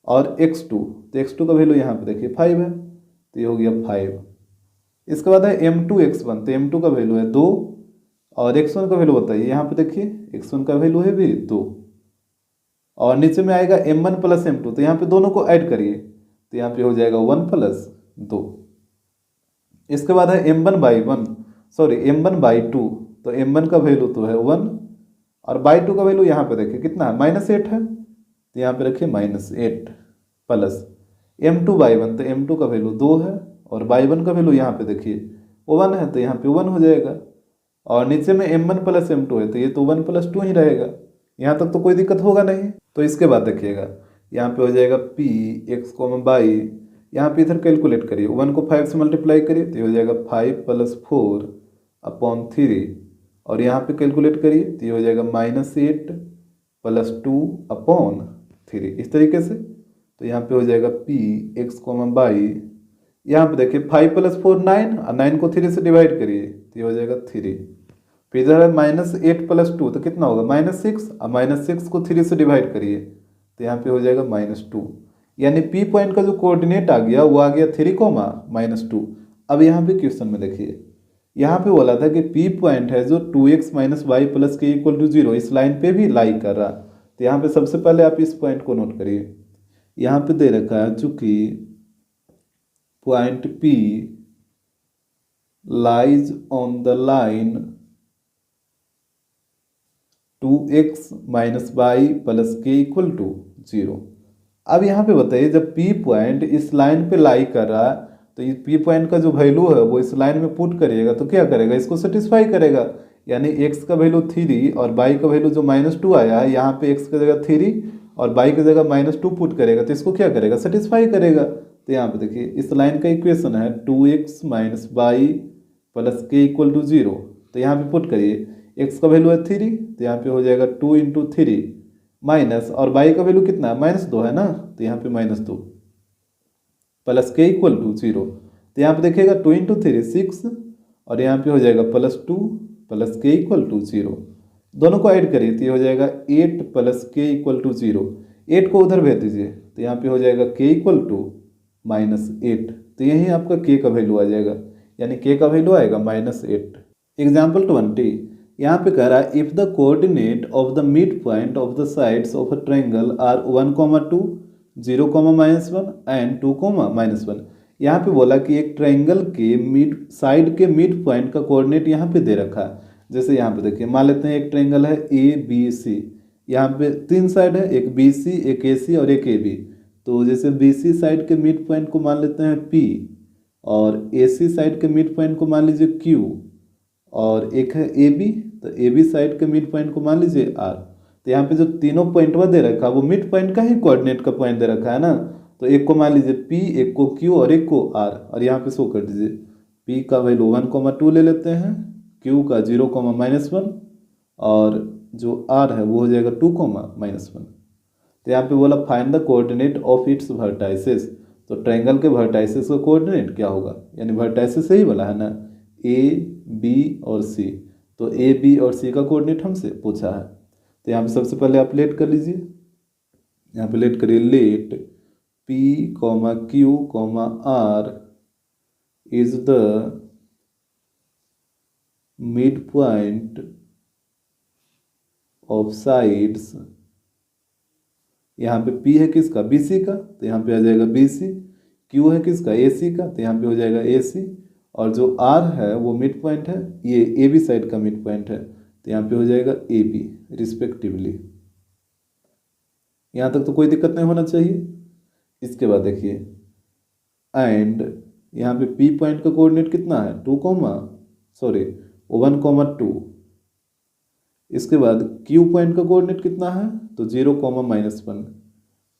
और x2, तो x2 का वैल्यू यहाँ पे देखिए 5 है, तो ये हो गया 5। इसके बाद है m2 x1, तो m2 का वैल्यू है 2 और x1 का वैल्यू बताइए। यहाँ पे देखिए x1 का वैल्यू है भी 2 और नीचे में आएगा m1 प्लस m2, तो यहाँ पे दोनों को ऐड करिए। तो यहाँ पे हो जाएगा 1 प्लस 2। इसके बाद है m1/2, तो m1 का वैल्यू तो है 1 और बाई 2 का वैल्यू यहाँ पे देखिए कितना है -8 है, तो यहाँ पे रखिए -8 प्लस m2/1, तो m2 का वैल्यू 2 है और y1 का वैल्यू यहाँ पे देखिए 1 है, तो यहाँ पे 1 हो जाएगा और नीचे में m1 प्लस m2 है, तो ये तो 1 + 2 ही रहेगा। यहाँ तक तो कोई दिक्कत होगा नहीं। तो इसके बाद देखिएगा, यहाँ पे हो जाएगा p x, y। यहाँ पे इधर कैलकुलेट करिए, 1 को 5 से मल्टीप्लाई करिए तो ये हो जाएगा 5 + 4 अपॉन 3 और यहाँ पे कैलकुलेट करिए तो ये हो जाएगा -8 + 2 अपॉन 3, इस तरीके से। तो यहाँ पे हो जाएगा p x, y। यहाँ पे देखिए 5 + 4 9 और 9 को 3 से डिवाइड करिए तो ये हो जाएगा 3। फिर इधर है -8 + 2, तो कितना होगा -6 और -6 को 3 से डिवाइड करिए तो यहाँ पे हो जाएगा -2। यानी पी पॉइंट का जो कोऑर्डिनेट आ गया वो आ गया 3, -2। अब यहाँ पे क्वेश्चन में देखिए, यहाँ पे बोला था कि पी पॉइंट है जो 2x - y + k = 0 इस लाइन पे भी लाई कर रहा। तो यहाँ पे सबसे पहले आप इस पॉइंट को नोट करिए। यहाँ पे दे रखा है चूंकि point P lies on the line 2x - y + k = 0। अब यहाँ पे बताइए, जब P पॉइंट इस लाइन पे लाई कर रहा है तो ये P पॉइंट का जो वैल्यू है वो इस लाइन में पुट करिएगा तो क्या करेगा, इसको सेटिस्फाई करेगा। यानी x का वैल्यू 3 और y का वैल्यू जो -2 आया है, यहाँ पे x की जगह 3 और y की जगह -2 पुट करेगा तो इसको क्या करेगा, सेटिस्फाई करेगा। तो यहाँ पे देखिए इस लाइन का इक्वेशन है 2x - y + k = 0। तो यहाँ पे पुट करिए, x का वैल्यू है 3, तो यहाँ पे हो जाएगा 2 × 3 माइनस, और y का वैल्यू कितना है -2 है ना, तो यहाँ पे -2 प्लस k = 0। तो यहाँ पे देखिएगा 2 × 3 6 और यहाँ पे हो जाएगा +2 प्लस k = 0। दोनों को ऐड करिए तो ये हो जाएगा 8 प्लस k = 0। 8 को उधर भेज दीजिए तो यहाँ पे हो जाएगा k = -8। तो यही आपका k का वैल्यू आ जाएगा, यानी k का वैल्यू आएगा -8। एग्जाम्पल 20, यहाँ पे कह रहा है if the coordinate of the midpoint of the sides of a triangle are 1, 2, 0, -1 and 2, -1। यहाँ पे बोला कि एक ट्रायंगल के मिड साइड के मिड पॉइंट का कोऑर्डिनेट यहाँ पे दे रखा है। जैसे यहाँ पे देखिए, मान लेते हैं एक ट्रायंगल है ABC, यहाँ पे 3 साइड है, एक BC, एक AC और एक AB। तो जैसे BC साइड के मिड पॉइंट को मान लेते हैं P और AC साइड के मिड पॉइंट को मान लीजिए Q और एक है AB, तो AB साइड के मिड पॉइंट को मान लीजिए R। तो यहाँ पे जो तीनों पॉइंटवा दे रखा है वो मिड पॉइंट का ही कोऑर्डिनेट का पॉइंट दे रखा है ना। तो एक को मान लीजिए P, एक को Q और एक को R, और यहाँ पे शो कर दीजिए। P का वैल्यू 1, 2 ले लेते हैं, Q का 0, -1 और जो R है वो हो जाएगा 2, -1। तो यहाँ पे बोला find the coordinate of its vertices. तो ट्रायंगल के वर्टाइसेस का कोऑर्डिनेट क्या होगा, यानी वर्टाइसेस ही बोला है ना, A, B और C। तो A, B और C का कोऑर्डिनेट हमसे पूछा है। तो यहाँ पे सबसे पहले आप लेट कर लीजिए। यहाँ पे लेट करिए, let P comma Q comma R is the midpoint of sides. यहाँ पे P है किसका, BC का, तो यहाँ पे आ जाएगा BC। Q है किसका, AC का, तो यहाँ पे हो जाएगा AC। और जो R है वो मिड पॉइंट है, ये AB साइड का मिड पॉइंट है, तो यहाँ पे हो जाएगा AB रिस्पेक्टिवली। यहाँ तक तो कोई दिक्कत नहीं होना चाहिए। इसके बाद देखिए, एंड यहाँ पे P पॉइंट का कोऑर्डिनेट कितना है, 1,2। इसके बाद Q पॉइंट का कोऑर्डिनेट कितना है, तो 0,-1।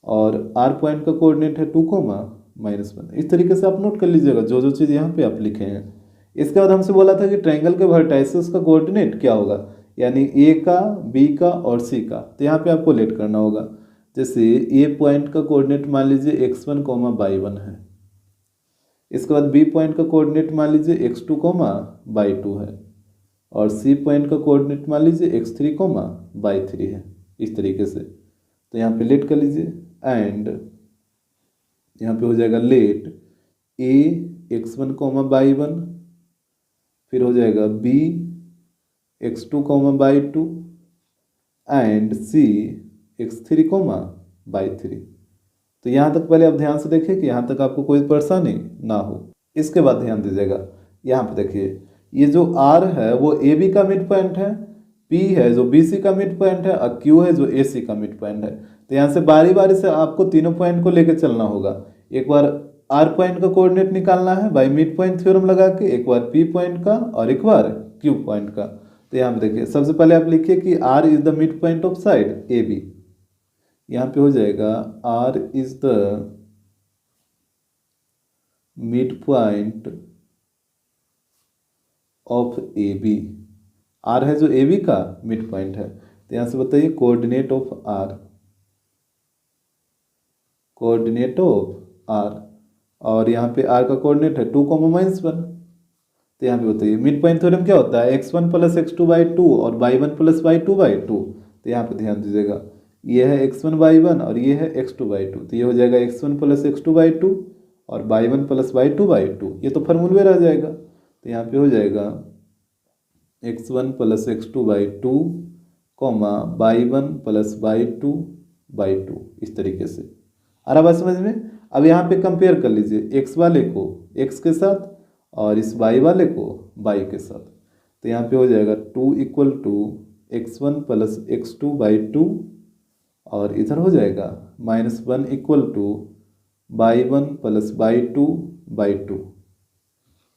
और R पॉइंट का कोऑर्डिनेट है 2,-1। इस तरीके से आप नोट कर लीजिएगा जो जो चीज़ यहाँ पे आप लिखे हैं। इसके बाद हमसे बोला था कि ट्रायंगल के वर्टाइसेस का कोऑर्डिनेट क्या होगा, यानी A का, B का और C का। तो यहाँ पे आपको लेट करना होगा। जैसे A पॉइंट का कोऑर्डिनेट मान लीजिए x1, y1 है। इसके बाद B पॉइंट का कोऑर्डिनेट मान लीजिए x2, y2 है। और C पॉइंट का कोऑर्डिनेट मान लीजिए x3, y3 है। इस तरीके से तो यहाँ पे लेट कर लीजिए, एंड यहाँ पे हो जाएगा लेट A x1, y1, फिर हो जाएगा B x2, y2 and C x3, y3। तो यहाँ तक पहले आप ध्यान से देखिए कि यहाँ तक आपको कोई परेशानी ना हो। इसके बाद ध्यान दीजिएगा, यहाँ पे देखिए ये जो R है वो AB का मिड पॉइंट है, P है जो BC का मिड पॉइंट है, और Q है जो AC का मिड पॉइंट है। तो यहाँ से बारी बारी से आपको तीनों पॉइंट को लेकर चलना होगा। एक बार R पॉइंट का कोऑर्डिनेट निकालना है बाई मिड पॉइंट थ्योरम लगा के, एक बार P पॉइंट का और एक बार Q पॉइंट का। तो यहाँ पे देखिए, सबसे पहले आप लिखिए कि R is the midpoint of side AB। यहाँ पे हो जाएगा R is the midpoint of AB। R है जो AB का मिड पॉइंट है। तो यहाँ से बताइए coordinate of R, coordinate of R, और यहाँ पे R का कोऑर्डिनेट है 2,-1। तो यहाँ पे बताइए मिड पॉइंट थ्योरम क्या होता है, x1 + x2/2 और y1 + y2/2। तो यहाँ पे ध्यान दीजिएगा, ये है x1 y1 और ये है x2/2। तो ये हो जाएगा x1 + x2/2 और y1 + y2/2। ये तो फॉर्मूले रह जाएगा। तो यहाँ पे हो जाएगा x1 + x2/2, y1 + y2/2। इस तरीके से आ रहा बात समझ में। अब यहाँ पे कंपेयर कर लीजिए x वाले को x के साथ और इस y वाले को y के साथ। तो यहाँ पे हो जाएगा 2 = x1 + x2/2 और इधर हो जाएगा -1 = y1 + y2/2।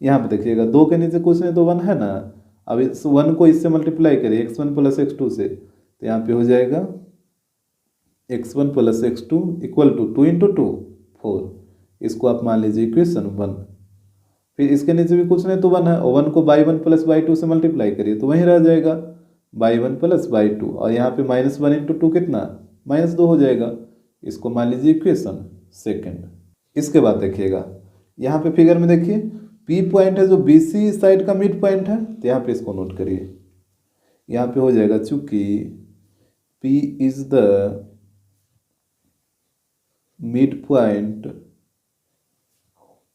यहाँ पे देखिएगा 2 के नीचे कुछ नहीं तो 1 है ना। अब इस 1 को इससे मल्टीप्लाई करिए x1 + x2 से, तो यहाँ पे हो जाएगा x1 + x2 = 2 × 2 4। इसको आप मान लीजिए इक्वेशन 1। फिर इसके नीचे भी कुछ नहीं तो 1 है, और 1 को y1 + y2 से मल्टीप्लाई करिए तो वहीं रह जाएगा y1 + y2। और यहाँ पे -1 × 2 कितना, -2 हो जाएगा। इसको मान लीजिए इक्वेशन 2। इसके बाद देखिएगा यहाँ पे फिगर में देखिए P पॉइंट है जो BC साइड का मिड पॉइंट है। तो यहाँ पे इसको नोट करिए, यहाँ पे हो जाएगा चूंकि P is the midpoint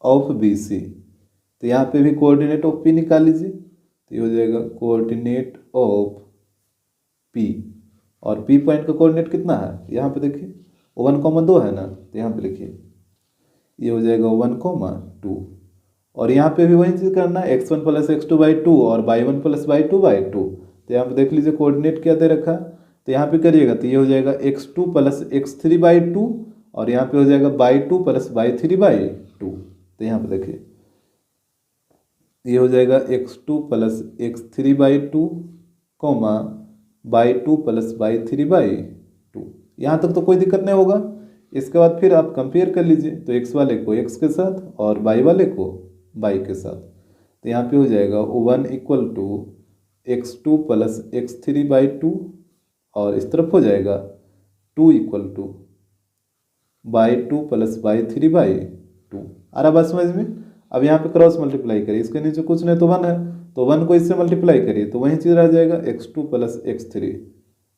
of BC। तो यहाँ पे भी कोऑर्डिनेट ऑफ P निकाल लीजिए। तो ये हो जाएगा कोऑर्डिनेट ऑफ P, और P पॉइंट का कोऑर्डिनेट कितना है, यहाँ पे देखिए 1,2 है ना। तो यहाँ पे लिखिए ये हो जाएगा 1,2। और यहाँ पे भी वही चीज़ करना है, x1 + x2/2 और y1 + y2/2। तो यहाँ पे देख लीजिए कोऑर्डिनेट क्या दे रखा है। तो यहाँ पे करिएगा तो ये हो जाएगा x2 + x3/2 और यहाँ पे हो जाएगा y2 + y3/2। तो यहाँ पे देखिए ये हो जाएगा x2 + x3/2, y2 + y3/2। यहाँ तक तो कोई दिक्कत नहीं होगा। इसके बाद फिर आप कंपेयर कर लीजिए, तो x वाले को x के साथ और y वाले को y के साथ। तो यहाँ पे हो जाएगा 1 = x2 + x3/2 और इस तरफ हो जाएगा 2 = y2 + y3/2। आ रहा बात समझ में। अब यहाँ पे क्रॉस मल्टीप्लाई करिए, इसके नीचे कुछ नहीं तो 1 है, तो 1 को इससे मल्टीप्लाई करिए तो वही चीज़ रह जाएगा x2 + x3।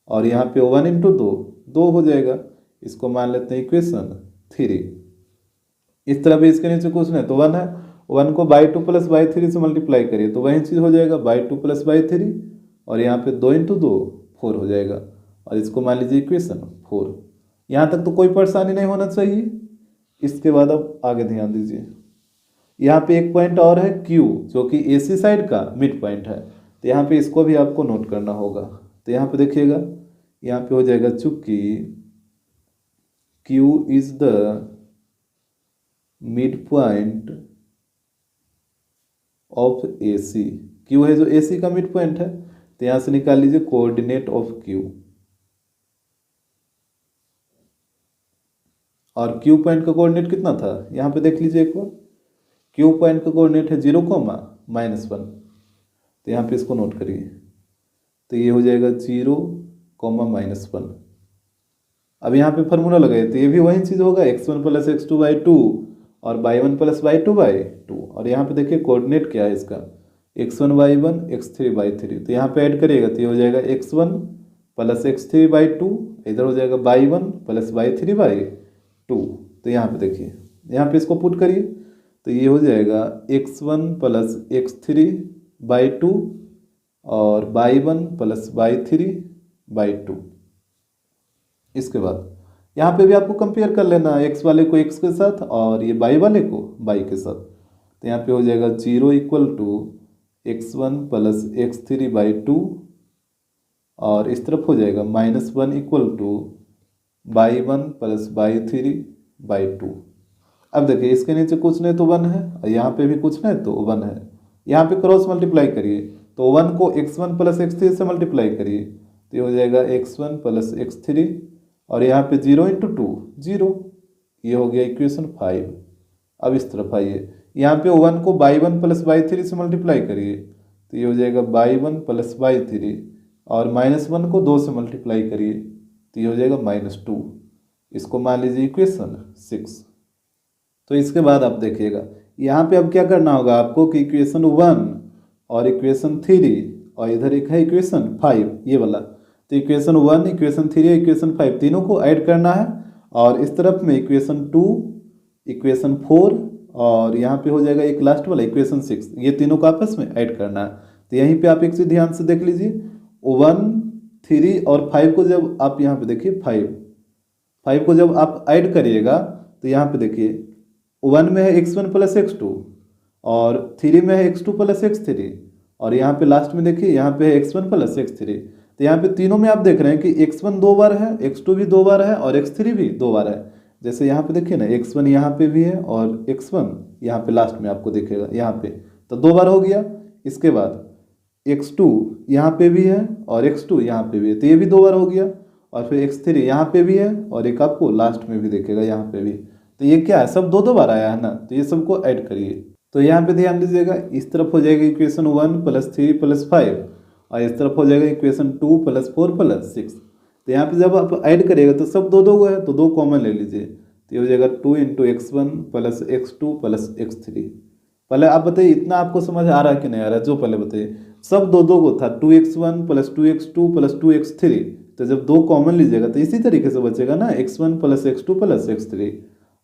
और यहाँ पे 1 × 2 2 हो जाएगा। इसको मान लेते हैं इक्वेशन 3। इस तरह भी इसके नीचे कुछ नहीं तो 1 है, 1 को बाई 2 प्लस बाई 3 से मल्टीप्लाई करिए तो वही चीज़ हो जाएगा बाई 2 प्लस बाई 3, और यहाँ पे 2 इंटू 2 4 हो जाएगा, और इसको मान लीजिए इक्वेशन 4। यहाँ तक तो कोई परेशानी नहीं होना चाहिए। इसके बाद अब आगे ध्यान दीजिए, यहाँ पे एक पॉइंट और है Q, जो कि AC साइड का मिड पॉइंट है, तो यहाँ पे इसको भी आपको नोट करना होगा। तो यहाँ पे देखिएगा, यहाँ पे हो जाएगा चूंकि Q is the midpoint of AC, Q है जो AC का मिड पॉइंट है, तो यहाँ से निकाल लीजिए कोऑर्डिनेट ऑफ Q, और Q पॉइंट का कोऑर्डिनेट कितना था यहाँ पे देख लीजिए एक बार। Q पॉइंट का कोऑर्डिनेट है 0, -1, तो यहाँ पे इसको नोट करिए, तो ये हो जाएगा 0, -1। अब यहाँ पे फार्मूला लगाए तो ये भी वही चीज़ होगा, x1 प्लस x2/2 और y1 प्लस y2/2, और यहाँ पे देखिए कोऑर्डिनेट क्या है इसका, x1 y1 x3/3, तो यहाँ पे ऐड करिएगा तो ये हो जाएगा x1 प्लस x3/2, इधर हो जाएगा y1 प्लस y3/2। तो यहाँ पे देखिए, यहाँ पे इसको पुट करिए तो ये हो जाएगा x1 प्लस x3/2 और y1 प्लस y3/2। इसके बाद यहाँ पे भी आपको कंपेयर कर लेना है, x वाले को x के साथ और ये y वाले को y के साथ। तो यहाँ पे हो जाएगा 0 = x1 प्लस x3/2, और इस तरफ हो जाएगा -1 = y1 प्लस y3/2। अब देखिए इसके नीचे कुछ नहीं तो 1 है, और यहाँ पे भी कुछ नहीं तो 1 है। यहाँ पे क्रॉस मल्टीप्लाई करिए तो 1 को x1 प्लस x3 से मल्टीप्लाई करिए तो ये हो जाएगा x1 प्लस x3, और यहाँ पे 0 × 2 0, ये हो गया इक्वेशन 5। अब इस तरफ आइए, यहाँ पे 1 को y1 प्लस y3 से मल्टीप्लाई करिए तो ये हो जाएगा y1 प्लस y3, और -1 को 2 से मल्टीप्लाई करिए तो ये हो जाएगा -2, इसको मान लीजिए इक्वेशन 6। तो इसके बाद आप देखिएगा यहाँ पे अब क्या करना होगा आपको कि इक्वेशन 1 और इक्वेशन 3 और इधर एक है इक्वेशन 5 ये वाला, तो इक्वेशन 1 इक्वेशन 3 इक्वेशन 5 तीनों को ऐड करना है, और इस तरफ में इक्वेशन 2 इक्वेशन 4 और यहाँ पे हो जाएगा एक लास्ट वाला इक्वेशन 6, ये तीनों को आपस में ऐड करना है। तो यहीं पे आप एक चीज़ ध्यान से देख लीजिए, 1 3 और 5 को जब आप यहाँ पे देखिए 5 को जब आप ऐड करिएगा तो यहाँ पे देखिए 1 में है x1 प्लस x2 और 3 में है x2 प्लस x3, और यहाँ पे लास्ट में देखिए यहाँ पे है x1 प्लस x3। तो यहाँ पे तीनों में आप देख रहे हैं कि x1 2 बार है, x2 भी 2 बार है और x3 भी 2 बार है। जैसे यहाँ पे देखिए ना x1 यहाँ पे भी है और x1 यहाँ पे लास्ट में आपको दिखेगा यहाँ पे, तो 2 बार हो गया। इसके बाद x2 यहाँ पे भी है और x2 यहाँ पे भी है, तो ये भी 2 बार हो गया, और फिर x3 यहाँ पे भी है और एक आपको लास्ट में भी दिखेगा यहाँ पे भी। तो ये क्या है, सब 2 बार आया है ना, तो ये सबको ऐड करिए। तो यहाँ पे ध्यान दीजिएगा, इस तरफ हो जाएगा इक्वेशन 1 प्लस 3 प्लस 5, और इस तरफ हो जाएगा इक्वेशन 2 प्लस 4 प्लस 6। तो यहाँ पे जब आप ऐड करिएगा तो सब 2 को है, तो 2 कॉमन ले लीजिए, तो ये हो जाएगा 2 × x1 plus x2 plus x3। पहले आप बताइए इतना आपको समझ आ रहा है कि नहीं आ रहा है, जो पहले बताइए सब 2 को था, 2x1 plus 2x2 plus 2x3, तो जब 2 कॉमन लीजिएगा तो इसी तरीके से बचेगा ना, x1 plus x2 plus x3,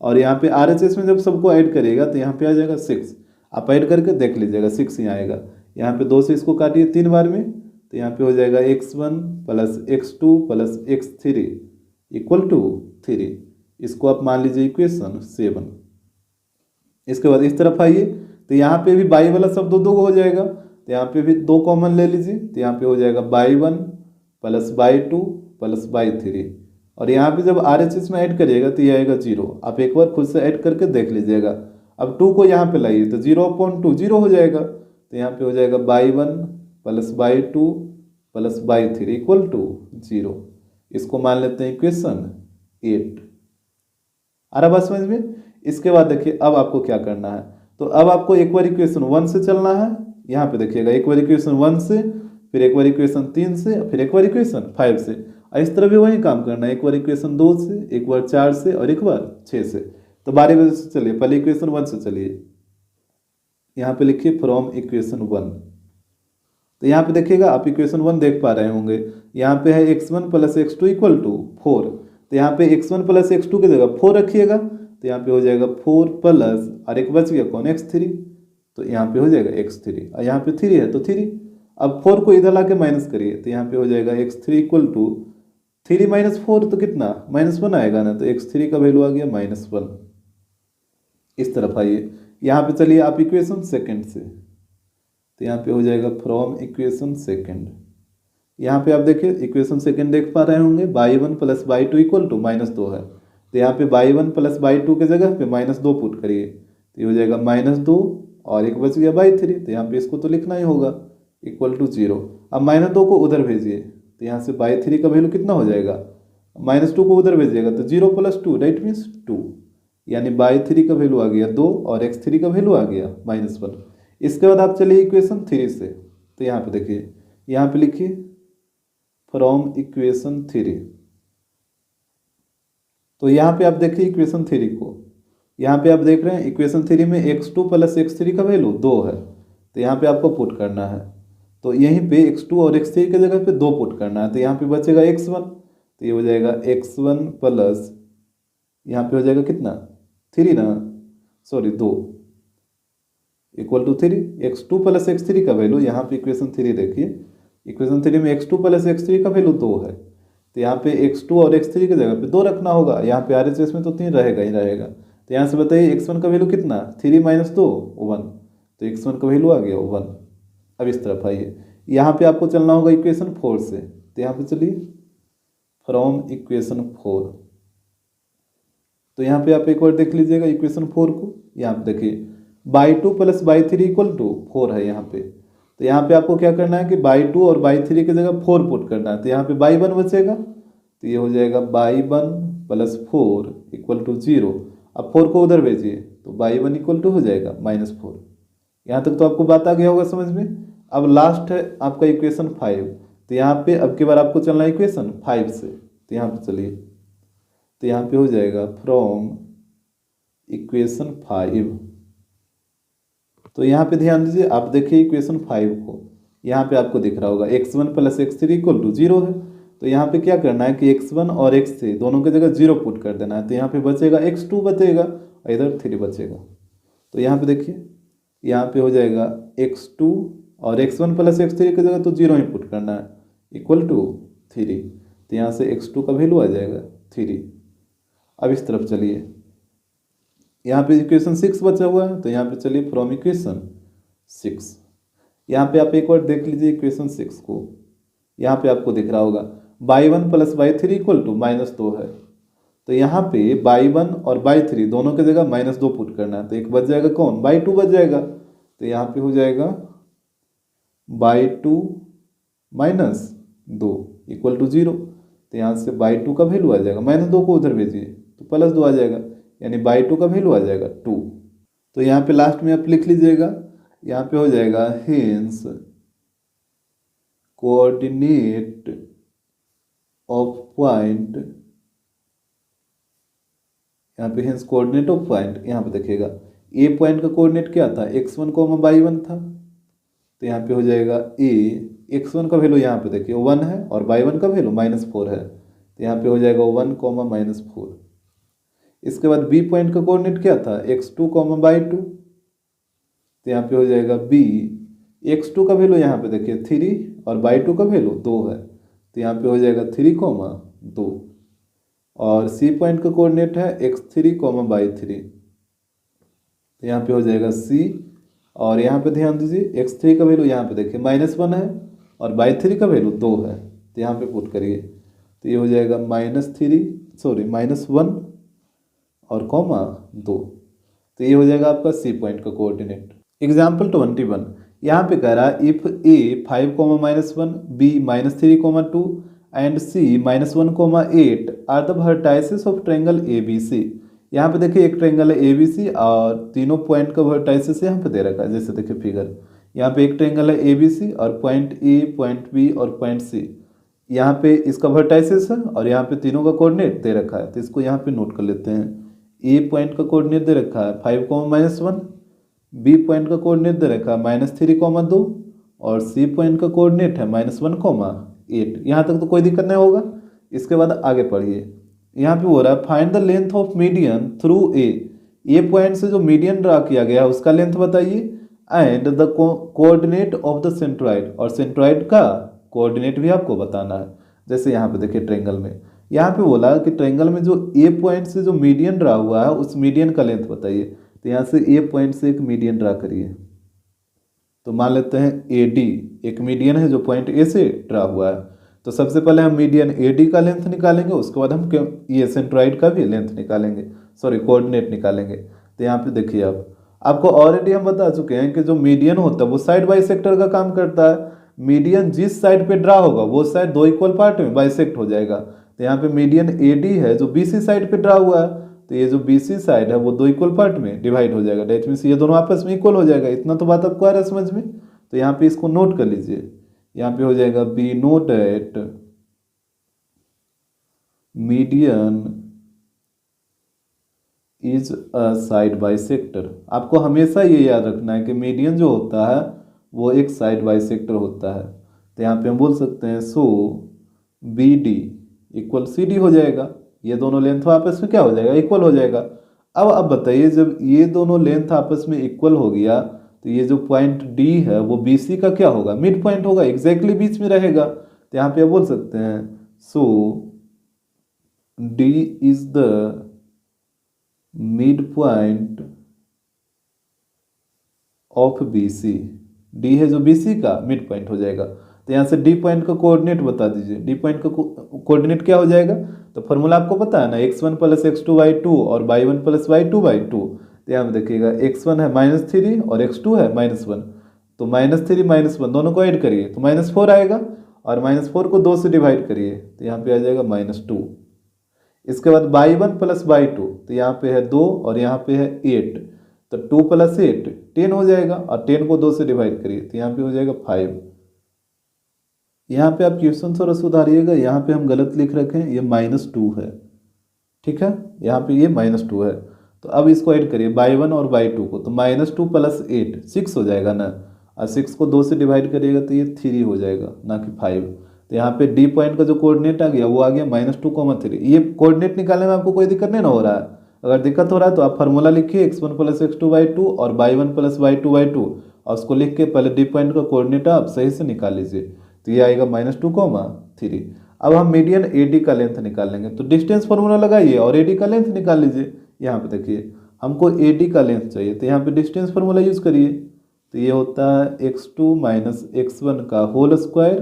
और यहाँ पे RHS में जब सबको ऐड करिएगा तो यहाँ पे आ जाएगा 6। आप ऐड करके देख लीजिएगा 6 ही आएगा। यहाँ पे 2 से इसको काटिए 3 बार में, तो यहाँ पे हो जाएगा x1 plus x2 plus x3 = 3, इसको आप मान लीजिए इक्वेशन 7। इसके बाद इस तरफ आइए तो यहाँ पे भी y वाला सब 2 को हो जाएगा, तो यहाँ पे भी 2 कॉमन ले लीजिए, तो यहाँ पे हो जाएगा y1 plus y2 plus y3, और यहाँ पे जब RHS में ऐड करिएगा तो ये आएगा 0। आप एक बार खुद से ऐड करके देख लीजिएगा। अब 2 को यहाँ पे लाइए तो 0/2 0 हो जाएगा, तो यहाँ पे हो जाएगा y1 plus y2 plus y3 = 0, इसको मान लेते हैं इक्वेशन 8। आ रहा बात समझ में। इसके बाद देखिए अब आपको क्या करना है, तो अब आपको एक बार इक्वेशन 1 से चलना है, यहाँ पे देखिएगा एक बार इक्वेशन 1 से, फिर एक बार इक्वेशन 3 से, फिर एक बार इक्वेशन 5 से, और इस तरह भी वही काम करना है, एक बार इक्वेशन 2 से, एक बार 4 से और एक बार 6 से। तो बारी बारी से चलिए, पहले इक्वेशन 1 से चलिए, यहाँ पे लिखिए फ्रॉम इक्वेशन 1। तो यहाँ पे देखिएगा आप इक्वेशन 1 देख पा रहे होंगे, यहाँ पे है x1 प्लस x2 = 4, तो यहाँ पे x1 प्लस x2 की जगह 4 रखिएगा, तो यहाँ पे हो जाएगा 4 प्लस और एक बच गया कौन x3, तो यहाँ पे हो जाएगा x3 और यहाँ पे 3 है तो 3। अब 4 को इधर ला के माइनस करिए, तो यहाँ पे हो जाएगा x3 इक्वल टू 3 माइनस 4 तो कितना -1 आएगा ना, तो x3 का वैल्यू आ गया -1। इस तरफ आइए, यहाँ पे चलिए आप इक्वेशन सेकंड से, तो यहाँ पे हो जाएगा फ्रॉम इक्वेशन सेकंड। यहाँ पे आप देखिए इक्वेशन सेकंड देख पा रहे होंगे, y1 plus y2 equal to -2 है, तो यहाँ पे y1 प्लस y2 के जगह पे -2 पुट करिए, तो ये हो जाएगा -2 और एक बच गया y3, तो यहाँ पे इसको तो लिखना ही होगा इक्वल टू 0। अब -2 को उधर भेजिए, तो यहाँ से y3 का वैल्यू कितना हो जाएगा, -2 को उधर भेजिएगा तो 0 + 2 दैट मीन्स 2, यानी y3 का वैल्यू आ गया 2 और x3 का वैल्यू आ गया -1। इसके बाद आप चलिए इक्वेशन 3 से, तो यहाँ पे देखिए, यहाँ पे लिखिए फ्रॉम इक्वेशन 3। तो यहाँ पे आप देखिए इक्वेशन 3 को, यहाँ पे आप देख रहे हैं इक्वेशन 3 में x2 प्लस x3 का वैल्यू 2 है, तो यहाँ पे आपको पुट करना है, तो यहीं पे x2 और x3 की जगह पे 2 पुट करना है, तो यहाँ पे बचेगा x1, तो ये हो जाएगा x1 प्लस यहाँ पे हो जाएगा कितना 3 ना, sorry 2 equal to 3। x2 plus x3 का वैल्यू यहाँ पे इक्वेशन 3 देखिए, इक्वेशन 3 में x2 प्लस x3 का वैल्यू 2 है, तो यहाँ पे x2 और x3 की जगह पे 2 रखना होगा, यहाँ पे RHS में तो 3 रहेगा ही रहेगा, तो यहाँ से बताइए x1 का वैल्यू कितना 3 माइनस 2 1, तो x1 का वैल्यू आ गया 1। अब इस तरफ आइए, यहाँ पे आपको चलना होगा इक्वेशन 4 से, तो यहाँ पे चलिए फ्रॉम इक्वेशन 4, तो यहाँ पे आप एक बार देख लीजिएगा इक्वेशन 4 को, यहाँ पे देखिए y2 plus y3 equal to 4 है यहाँ पे, तो यहाँ पे आपको क्या करना है कि y2 और y3 की जगह 4 पुट करना है, तो यहाँ पे y1 बचेगा, तो ये हो जाएगा y1 प्लस 4 इक्वल टू 0। अब 4 को उधर भेजिए, तो y1 इक्वल टू हो जाएगा -4। यहाँ तक तो आपको बात आ गया होगा समझ में। अब लास्ट है आपका इक्वेशन 5, तो यहाँ पे अब की बार आपको चलना है इक्वेशन 5 से, तो यहाँ पे चलिए, तो यहाँ पे हो जाएगा फ्रॉम इक्वेशन 5। तो यहाँ पे ध्यान दीजिए, आप देखिए इक्वेशन 5 को, यहाँ पे आपको दिख रहा होगा x1 plus x3 equal to 0 है, तो यहाँ पे क्या करना है कि x1 और x3 दोनों की जगह 0 पुट कर देना है, तो यहाँ पे बचेगा x2 बचेगा और इधर 3 बचेगा, तो यहाँ पे देखिए यहाँ पे हो जाएगा x2 और x1 प्लस x3 की जगह तो 0 ही पुट करना है इक्वल टू 3, तो यहाँ से x2 का वैल्यू आ जाएगा 3। अब इस तरफ चलिए, यहाँ पे इक्वेशन 6 बचा हुआ है, तो यहाँ पे चलिए फ्रॉम इक्वेशन 6, यहाँ पे आप एक बार देख लीजिए इक्वेशन 6 को, यहाँ पे आपको दिख रहा होगा y1 plus y3 equal to -2 है, तो यहाँ पे y1 और y3 दोनों की जगह -2 पुट करना है, तो एक बच जाएगा कौन y2 बच जाएगा, तो यहाँ पे हो जाएगा y2 -2 इक्वल टू 0, तो यहाँ से y2 का वैल्यू आ जाएगा, -2 को उधर भेजिए तो +2 आ जाएगा, यानी y2 का वैल्यू आ जाएगा 2। तो यहाँ पे लास्ट में आप लिख लीजिएगा, यहाँ पे हो जाएगा हेंस कोऑर्डिनेट ऑफ पॉइंट, यहाँ पे हेंस कोऑर्डिनेट ऑफ पॉइंट, यहाँ पे देखिएगा ए पॉइंट का कोऑर्डिनेट क्या था x1 y1 था, तो यहाँ पे हो जाएगा ए x1 का वैल्यू यहाँ पे देखिए 1 है और y1 का वैल्यू -4 है, तो यहाँ पे हो जाएगा 1, -4। इसके बाद बी पॉइंट का कोऑर्डिनेट क्या था x2, y2, तो यहाँ पे हो जाएगा b, x2 का वैल्यू यहाँ पे देखिए 3 और y2 का वैल्यू 2 है, तो यहाँ पे हो जाएगा 3, 2, और सी पॉइंट का कोऑर्डिनेट है x3, y3, तो यहाँ पे हो जाएगा c, और यहाँ पे ध्यान दीजिए x3 का वैल्यू यहाँ पे देखिए -1 है और y3 का वैल्यू 2 है, तो यहाँ पे पुट करिए, तो ये हो जाएगा -1 और -2, तो ये हो जाएगा आपका सी पॉइंट का कोऑर्डिनेट। एग्जाम्पल 21, यहाँ पे कह रहा है if A 5, -1, B -3, 2 and C -1, 8 are the vertices of triangle ABC। यहाँ पे देखिए एक ट्रायंगल है ABC और तीनों पॉइंट का वर्टाइसेस यहाँ पे दे रखा है, जैसे देखिए फिगर, यहाँ पे एक ट्रायंगल है ABC और पॉइंट A, पॉइंट B और पॉइंट C, यहाँ पे इसका वर्टाइसेस है और यहाँ पे तीनों का कोऑर्डिनेट दे रखा है, तो इसको यहाँ पे नोट कर लेते हैं। ए पॉइंट का कोऑर्डिनेट दे रखा है 5, -1, बी पॉइंट का कोऑर्डिनेट दे रखा है -3, 2 और सी पॉइंट का कोऑर्डिनेट है -1, 8। यहाँ तक तो कोई दिक्कत नहीं होगा। इसके बाद आगे पढ़िए, यहाँ पे हो रहा है find the length of median through a point से जो मीडियन ड्रा किया गया है उसका लेंथ बताइए, and the coordinate of the centroid, और सेंट्रॉइड का कोऑर्डिनेट भी आपको बताना है। जैसे यहाँ पे देखिए ट्रायंगल में, यहाँ पे बोला कि ट्रायंगल में जो ए पॉइंट से जो मीडियन ड्रा हुआ है उस मीडियन का लेंथ बताइए। तो यहाँ से ए पॉइंट से एक मीडियन ड्रा करिए, तो मान लेते हैं ए डी एक मीडियन है जो पॉइंट ए से ड्रा हुआ है। तो सबसे पहले हम मीडियन ए डी का लेंथ निकालेंगे, उसके बाद हम ये सेंट्रॉइड का भी लेंथ निकालेंगे, सॉरी कोऑर्डिनेट निकालेंगे। तो यहाँ पे देखिए आपको ऑलरेडी हम बता चुके हैं कि जो मीडियन होता है वो साइड बाइसेक्टर का काम करता है। मीडियन जिस साइड पे ड्रा होगा वो साइड दो इक्वल पार्ट में बाइसेक्ट हो जाएगा। तो यहाँ पे मीडियन ए डी है जो बीसी साइड पे ड्रा हुआ है, तो ये जो बीसी साइड है वो दो इक्वल पार्ट में डिवाइड हो जाएगा। डेट मीन्स ये दोनों आपस में इक्वल हो जाएगा। इतना तो बात आपको आ रहा है समझ में। तो यहाँ पे इसको नोट कर लीजिए, यहाँ पे हो जाएगा be note that median is a side bisector. आपको हमेशा ये याद रखना है कि मीडियन जो होता है वो एक साइड बाइसेक्टर होता है। तो यहाँ पे हम बोल सकते हैं so B D equal C D हो जाएगा। ये दोनों लेंथ आपस में क्या हो जाएगा, इक्वल हो जाएगा। अब बताइए जब ये दोनों लेंथ आपस में इक्वल हो गया तो ये जो पॉइंट डी है वो बी सी का क्या होगा, मिड पॉइंट होगा, एग्जैक्टली बीच में रहेगा। तो यहाँ पे आप बोल सकते हैं so D is the midpoint of B C. D है जो बी सी का मिड पॉइंट हो जाएगा। तो यहाँ से डी पॉइंट का कोऑर्डिनेट बता दीजिए। डी पॉइंट का कोऑर्डिनेट क्या हो जाएगा, तो फॉर्मूला आपको पता है ना, x1 प्लस x2/2 और y1 प्लस y2/2। तो यहाँ पे देखिएगा x1 है -3 और x2 है -1। तो -3 -1 दोनों को ऐड करिए तो -4 आएगा, और -4 को 2 से डिवाइड करिए तो यहाँ पे आ जाएगा -2। इसके बाद y1 प्लस y2, तो यहाँ पे है 2 और यहाँ पे है 8, तो 2 + 8 10 हो जाएगा, और 10 को 2 से डिवाइड करिए तो यहाँ पे हो जाएगा 5। यहाँ पे आप क्वेश्चन थोड़ा सुधारिएगा, यहाँ पे हम गलत लिख रखे हैं, ये -2 है, ठीक है, यहाँ पे ये -2 है। तो अब इसको ऐड करिए y1 और y2 को, तो -2 + 8 6 हो जाएगा ना, और 6 को 2 से डिवाइड करिएगा तो ये 3 हो जाएगा ना कि 5। तो यहाँ पे डी पॉइंट का जो कोऑर्डिनेट आ गया वो आ गया -2, 3। ये कोऑर्डिनेट निकालने में आपको कोई दिक्कत नहीं ना हो रहा है। अगर दिक्कत हो रहा है तो आप फार्मूला लिखिए x1 प्लस x2/2 और y1 प्लस y2/2, और उसको लिख के पहले डी पॉइंट का कोऑर्डिनेट आप सही से निकाल लीजिए। तो ये आएगा -2, 3। अब हम मीडियन ए डी का लेंथ निकालेंगे, तो डिस्टेंस फार्मूला लगाइए और ए डी का लेंथ निकाल लीजिए। यहाँ पे देखिए हमको ए डी का लेंथ चाहिए, तो यहाँ पे डिस्टेंस फार्मूला यूज करिए। तो ये होता है x2 - x1 का whole square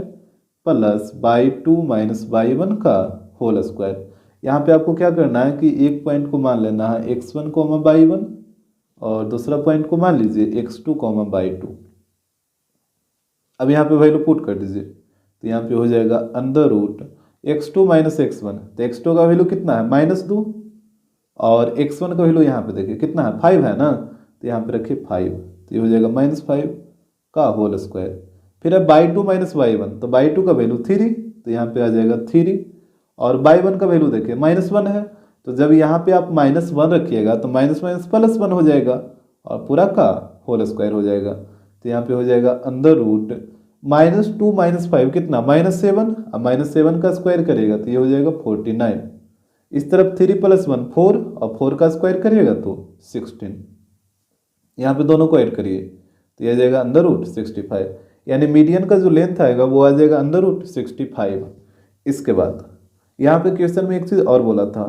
plus y2 - y1 का होल स्क्वायर। यहाँ पे आपको क्या करना है कि एक पॉइंट को मान लेना है x1, y1, और दूसरा पॉइंट को मान लीजिए x2, y2। अब यहाँ पे वैल्यू पुट कर दीजिए, तो यहाँ पे हो जाएगा √x2 - x1। तो x2 का वैल्यू कितना है -2, और x1 का वैल्यू यहाँ पे देखिए कितना है 5 है ना, तो यहाँ पे रखिए 5, तो ये हो जाएगा -5 का होल स्क्वायर। फिर है y2 - y1, तो y2 का वैल्यू 3, तो यहाँ पे आ जाएगा 3, और y1 का वैल्यू देखिए -1 है, तो जब यहाँ पे आप -1 रखिएगा तो +1 हो जाएगा और पूरा का होल स्क्वायर हो जाएगा। तो यहाँ पे हो जाएगा √-2 - 5 कितना -7, अब -7 का स्क्वायर करेगा तो ये हो जाएगा 49। इस तरफ 3 + 1 4, और 4 का स्क्वायर करिएगा तो 16। यहाँ पे दोनों को ऐड करिए तो ये आ जाएगा √65, यानी मीडियन का जो लेंथ आएगा वो आ जाएगा √65। इसके बाद यहाँ पे क्वेश्चन में एक चीज़ और बोला था,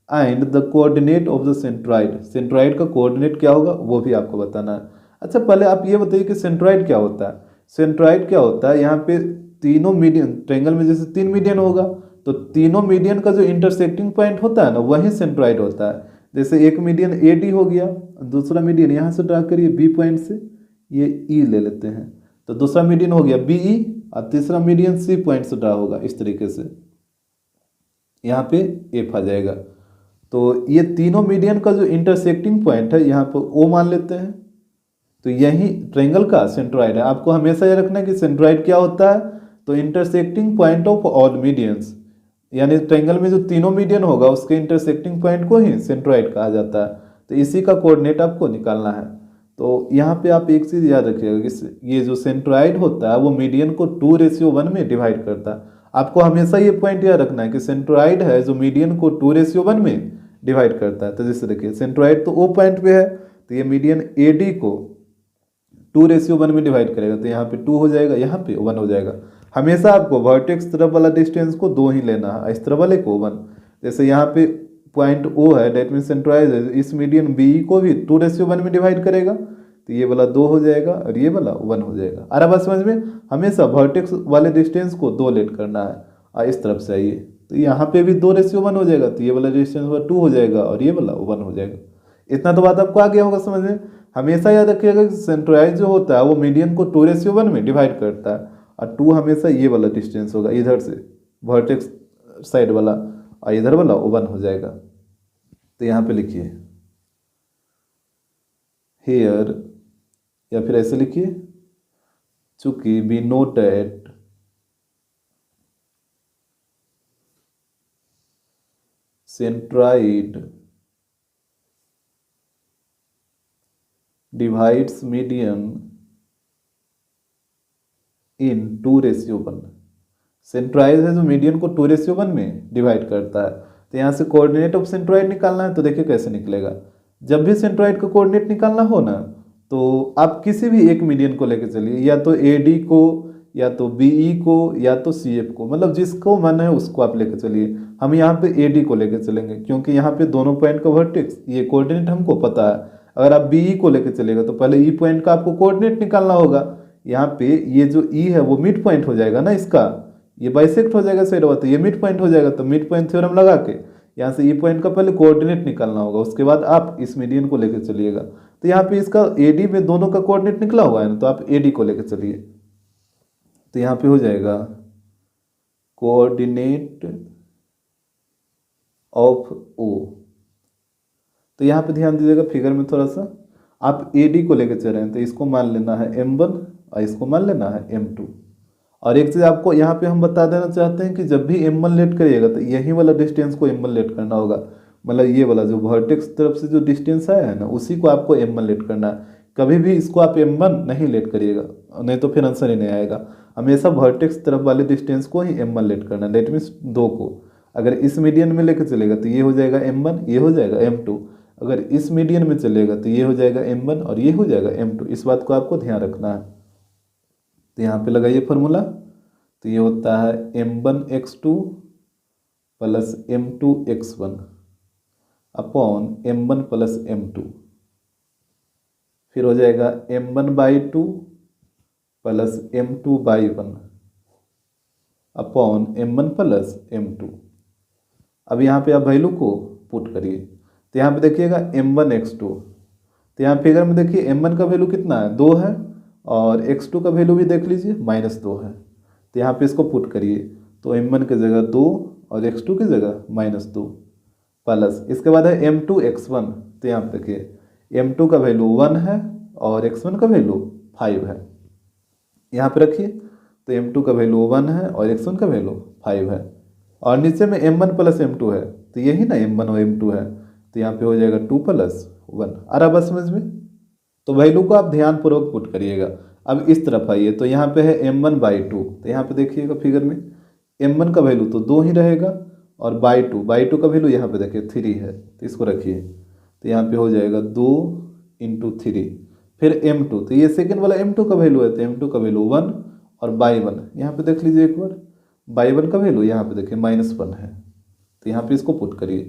and the coordinate of the centroid. Centroid का कोऑर्डिनेट क्या होगा वो भी आपको बताना है। अच्छा पहले आप ये बताइए कि सेंट्रॉइड क्या होता है। सेंट्रॉइड क्या होता है, यहाँ पे तीनों मीडियन, ट्रायंगल में जैसे 3 मीडियन होगा तो तीनों मीडियन का जो इंटरसेक्टिंग पॉइंट होता है ना वही सेंट्रॉइड होता है। जैसे एक मीडियन ए डी हो गया, दूसरा मीडियन यहाँ से ड्रा करिए बी पॉइंट से, ये ई ले लेते हैं, तो दूसरा मीडियन हो गया बी ई, और तीसरा मीडियन सी पॉइंट से ड्रा होगा इस तरीके से, यहाँ पे एफ आ जाएगा। तो ये तीनों मीडियन का जो इंटरसेक्टिंग पॉइंट है यहाँ पर ओ मान लेते हैं, तो यही ट्रायंगल का सेंट्रॉइड है। आपको हमेशा ये रखना है कि सेंट्रॉइड क्या होता है, तो intersecting point of all medians, यानी ट्रायंगल में जो तीनों मीडियन होगा उसके इंटरसेक्टिंग पॉइंट को ही सेंट्रॉइड कहा जाता है। तो इसी का कोऑर्डिनेट आपको निकालना है। तो यहाँ पे आप एक चीज़ याद रखिएगा कि ये जो सेंट्रॉइड होता है वो मीडियन को 2:1 में डिवाइड करता है। आपको हमेशा ये पॉइंट याद रखना है कि सेंट्रोइड है जो मीडियन को 2:1 में डिवाइड करता है। तो जैसे देखिए सेंट्रोइड तो ओ पॉइंट पे है, तो ये मीडियन AD को 2:1 में डिवाइड करेगा, तो यहाँ पे 2 हो जाएगा, यहाँ पे 1 हो जाएगा। हमेशा आपको वर्टेक्स तरफ वाला डिस्टेंस को 2 ही लेना है, इस तरफ वाले को 1। जैसे यहाँ पे पॉइंट O है, डेट मीन सेंट्रोइड है, इस मीडियन BE को भी 2:1 में डिवाइड करेगा, तो ये वाला 2 हो जाएगा और ये वाला 1 हो जाएगा। आ रहा बात समझ में? हमेशा वर्टेक्स वाले डिस्टेंस को 2 लेट करना है, और इस तरफ से आइए तो यहाँ पे भी 2:1 हो जाएगा, तो ये वाला डिस्टेंस 2 हो जाएगा और ये वाला 1 हो जाएगा। इतना तो बात आपको आ गया होगा समझ में। हमेशा याद रखिएगा कि सेंट्रोइड जो होता है वो मीडियन को 2:1 में डिवाइड करता है, और 2 हमेशा ये वाला डिस्टेंस होगा इधर से वर्टेक्स साइड वाला, और इधर वाला 1 हो जाएगा। तो यहाँ पे लिखिए हेयर, या फिर ऐसे लिखिए, चूंकि we know that centroid divides median in 2:1। Centroid है जो मीडियन को 2:1 में डिवाइड करता है। तो यहाँ से कोऑर्डिनेट ऑफ सेंट्रोइड निकालना है, तो देखिए कैसे निकलेगा। जब भी सेंट्रोइड का कोऑर्डिनेट निकालना हो ना, तो आप किसी भी एक मीडियन को लेके चलिए, या तो AD को, या तो BE को, या तो CF को, मतलब जिसको मन है उसको आप लेके चलिए। हम यहाँ पे AD को लेके चलेंगे, क्योंकि यहाँ पे दोनों पॉइंट का वर्टेक्स ये कोऑर्डिनेट हमको पता है। अगर आप BE को लेके चलेगा तो पहले E पॉइंट का आपको कोऑर्डिनेट निकालना होगा। यहाँ पे ये जो E है वो मिड पॉइंट हो जाएगा ना इसका, ये बाइसेक्ट हो जाएगा साइड वाला, तो ये मिड पॉइंट हो जाएगा। तो मिड पॉइंट थ्योरम लगा के यहाँ से E पॉइंट का पहले कोऑर्डिनेट निकालना होगा, उसके बाद आप इस मीडियन को लेकर चलिएगा। तो यहाँ पे इसका AD में दोनों का कोऑर्डिनेट निकला हुआ है ना, तो आप AD को लेकर चलिए। तो यहाँ पे हो जाएगा कोऑर्डिनेट ऑफ O। तो यहाँ पे ध्यान दीजिएगा फिगर में थोड़ा सा, आप AD को लेकर चल रहे हैं तो इसको मान लेना है M1 और इसको मान लेना है M2। और एक चीज़ आपको यहाँ पे हम बता देना चाहते हैं कि जब भी M1 लेट करिएगा तो यही वाला डिस्टेंस को M1 लेट करना होगा, मतलब ये वाला जो वर्टेक्स तरफ से जो डिस्टेंस आया है ना उसी को आपको M1 लेट करना है। कभी भी इसको आप M1 नहीं लेट करिएगा, नहीं तो फिर आंसर ही नहीं आएगा। हमेशा वर्टेक्स तरफ वाले डिस्टेंस को ही M1 लेट करना है, डेट मीन्स 2 को। अगर इस मीडियन में लेकर चलेगा तो ये हो जाएगा M1, ये हो जाएगा M2। अगर इस मीडियन में चलेगा तो ये हो जाएगा M1 और ये हो जाएगा M2। इस बात को आपको ध्यान रखना है। तो यहाँ पे लगाइए फॉर्मूला, तो ये होता है M1x2 plus M2x1 upon M1 plus M2। फिर हो जाएगा M1/2 plus M2/1 upon M1 plus M2। अब यहाँ पे आप वैल्यू को पुट करिए, तो यहाँ पे देखिएगा M1x2, तो यहाँ फिगर में देखिए M1 का वैल्यू कितना है, 2 है, और x2 का वैल्यू भी देख लीजिए -2 है। तो यहाँ पे इसको पुट करिए, तो M1 की जगह 2 और x2 की जगह -2 प्लस, इसके बाद है M2x1। तो यहाँ पे देखिए M2 का वैल्यू 1 है और x1 का वैल्यू 5 है। यहाँ पे रखिए, तो M2 का वैल्यू 1 है और x1 का वैल्यू 5 है, और नीचे में M1 प्लस M2 है, तो यही ना M1 और M2 है। तो यहाँ पे हो जाएगा 2 + 1। आ रहा बस समझ में? तो वैल्यू को आप ध्यानपूर्वक पुट करिएगा। अब इस तरफ आइए, तो यहाँ पे है M1/2, तो यहाँ पे देखिएगा फिगर में M1 का वैल्यू तो 2 ही रहेगा, और बाई टू का वैल्यू यहाँ पे देखिए 3 है, तो इसको रखिए। तो यहाँ पे हो जाएगा 2 × 3। फिर M2, तो ये सेकेंड वाला M2 का वैल्यू है, तो M2 का वैल्यू 1 और बाई 1 यहाँ पे देख लीजिए एक बार, बाई 1 का वैल्यू यहाँ पे देखिए -1 है। तो यहाँ पे इसको पुट करिए,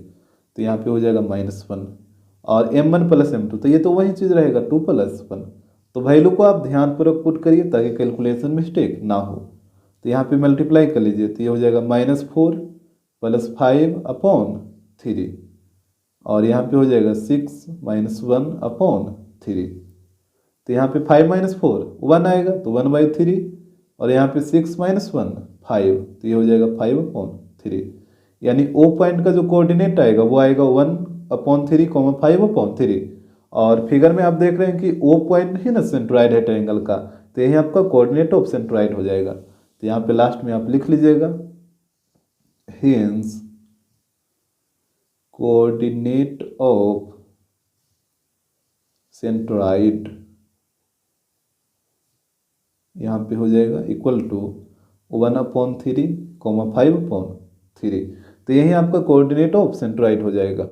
तो यहाँ पे हो जाएगा -1 और M1 प्लस M2, तो ये तो वही चीज़ रहेगा 2 + 1। तो वैल्यू को आप ध्यानपूर्वक पुट करिए ताकि कैलकुलेशन मिस्टेक ना हो। तो यहाँ पे मल्टीप्लाई कर लीजिए, तो ये हो जाएगा -4 + 5 अपॉन 3, और यहाँ पे हो जाएगा 6 - 1 अपॉन 3। तो यहाँ पे 5 - 4 1 आएगा, तो 1/3, और यहाँ पे 6 - 1 5, तो ये हो जाएगा 5/3। यानी O पॉइंट का जो कोऑर्डिनेट आएगा वो आएगा 1/3, 5/3। और फिगर में आप देख रहे हैं कि O पॉइंट ही ना सेंट्रोइड है ट्रायंगल का, तो यही आपका कोऑर्डिनेट ऑफ सेंट्रोइड हो जाएगा। तो यहाँ पे लास्ट में आप लिख लीजिएगा हेंस कोऑर्डिनेट ऑफ सेंट्रोइड, यहाँ पे हो जाएगा इक्वल टू 1/3, 5/3। तो यही आपका कोऑर्डिनेट ऑफ सेंट्रॉइड हो जाएगा।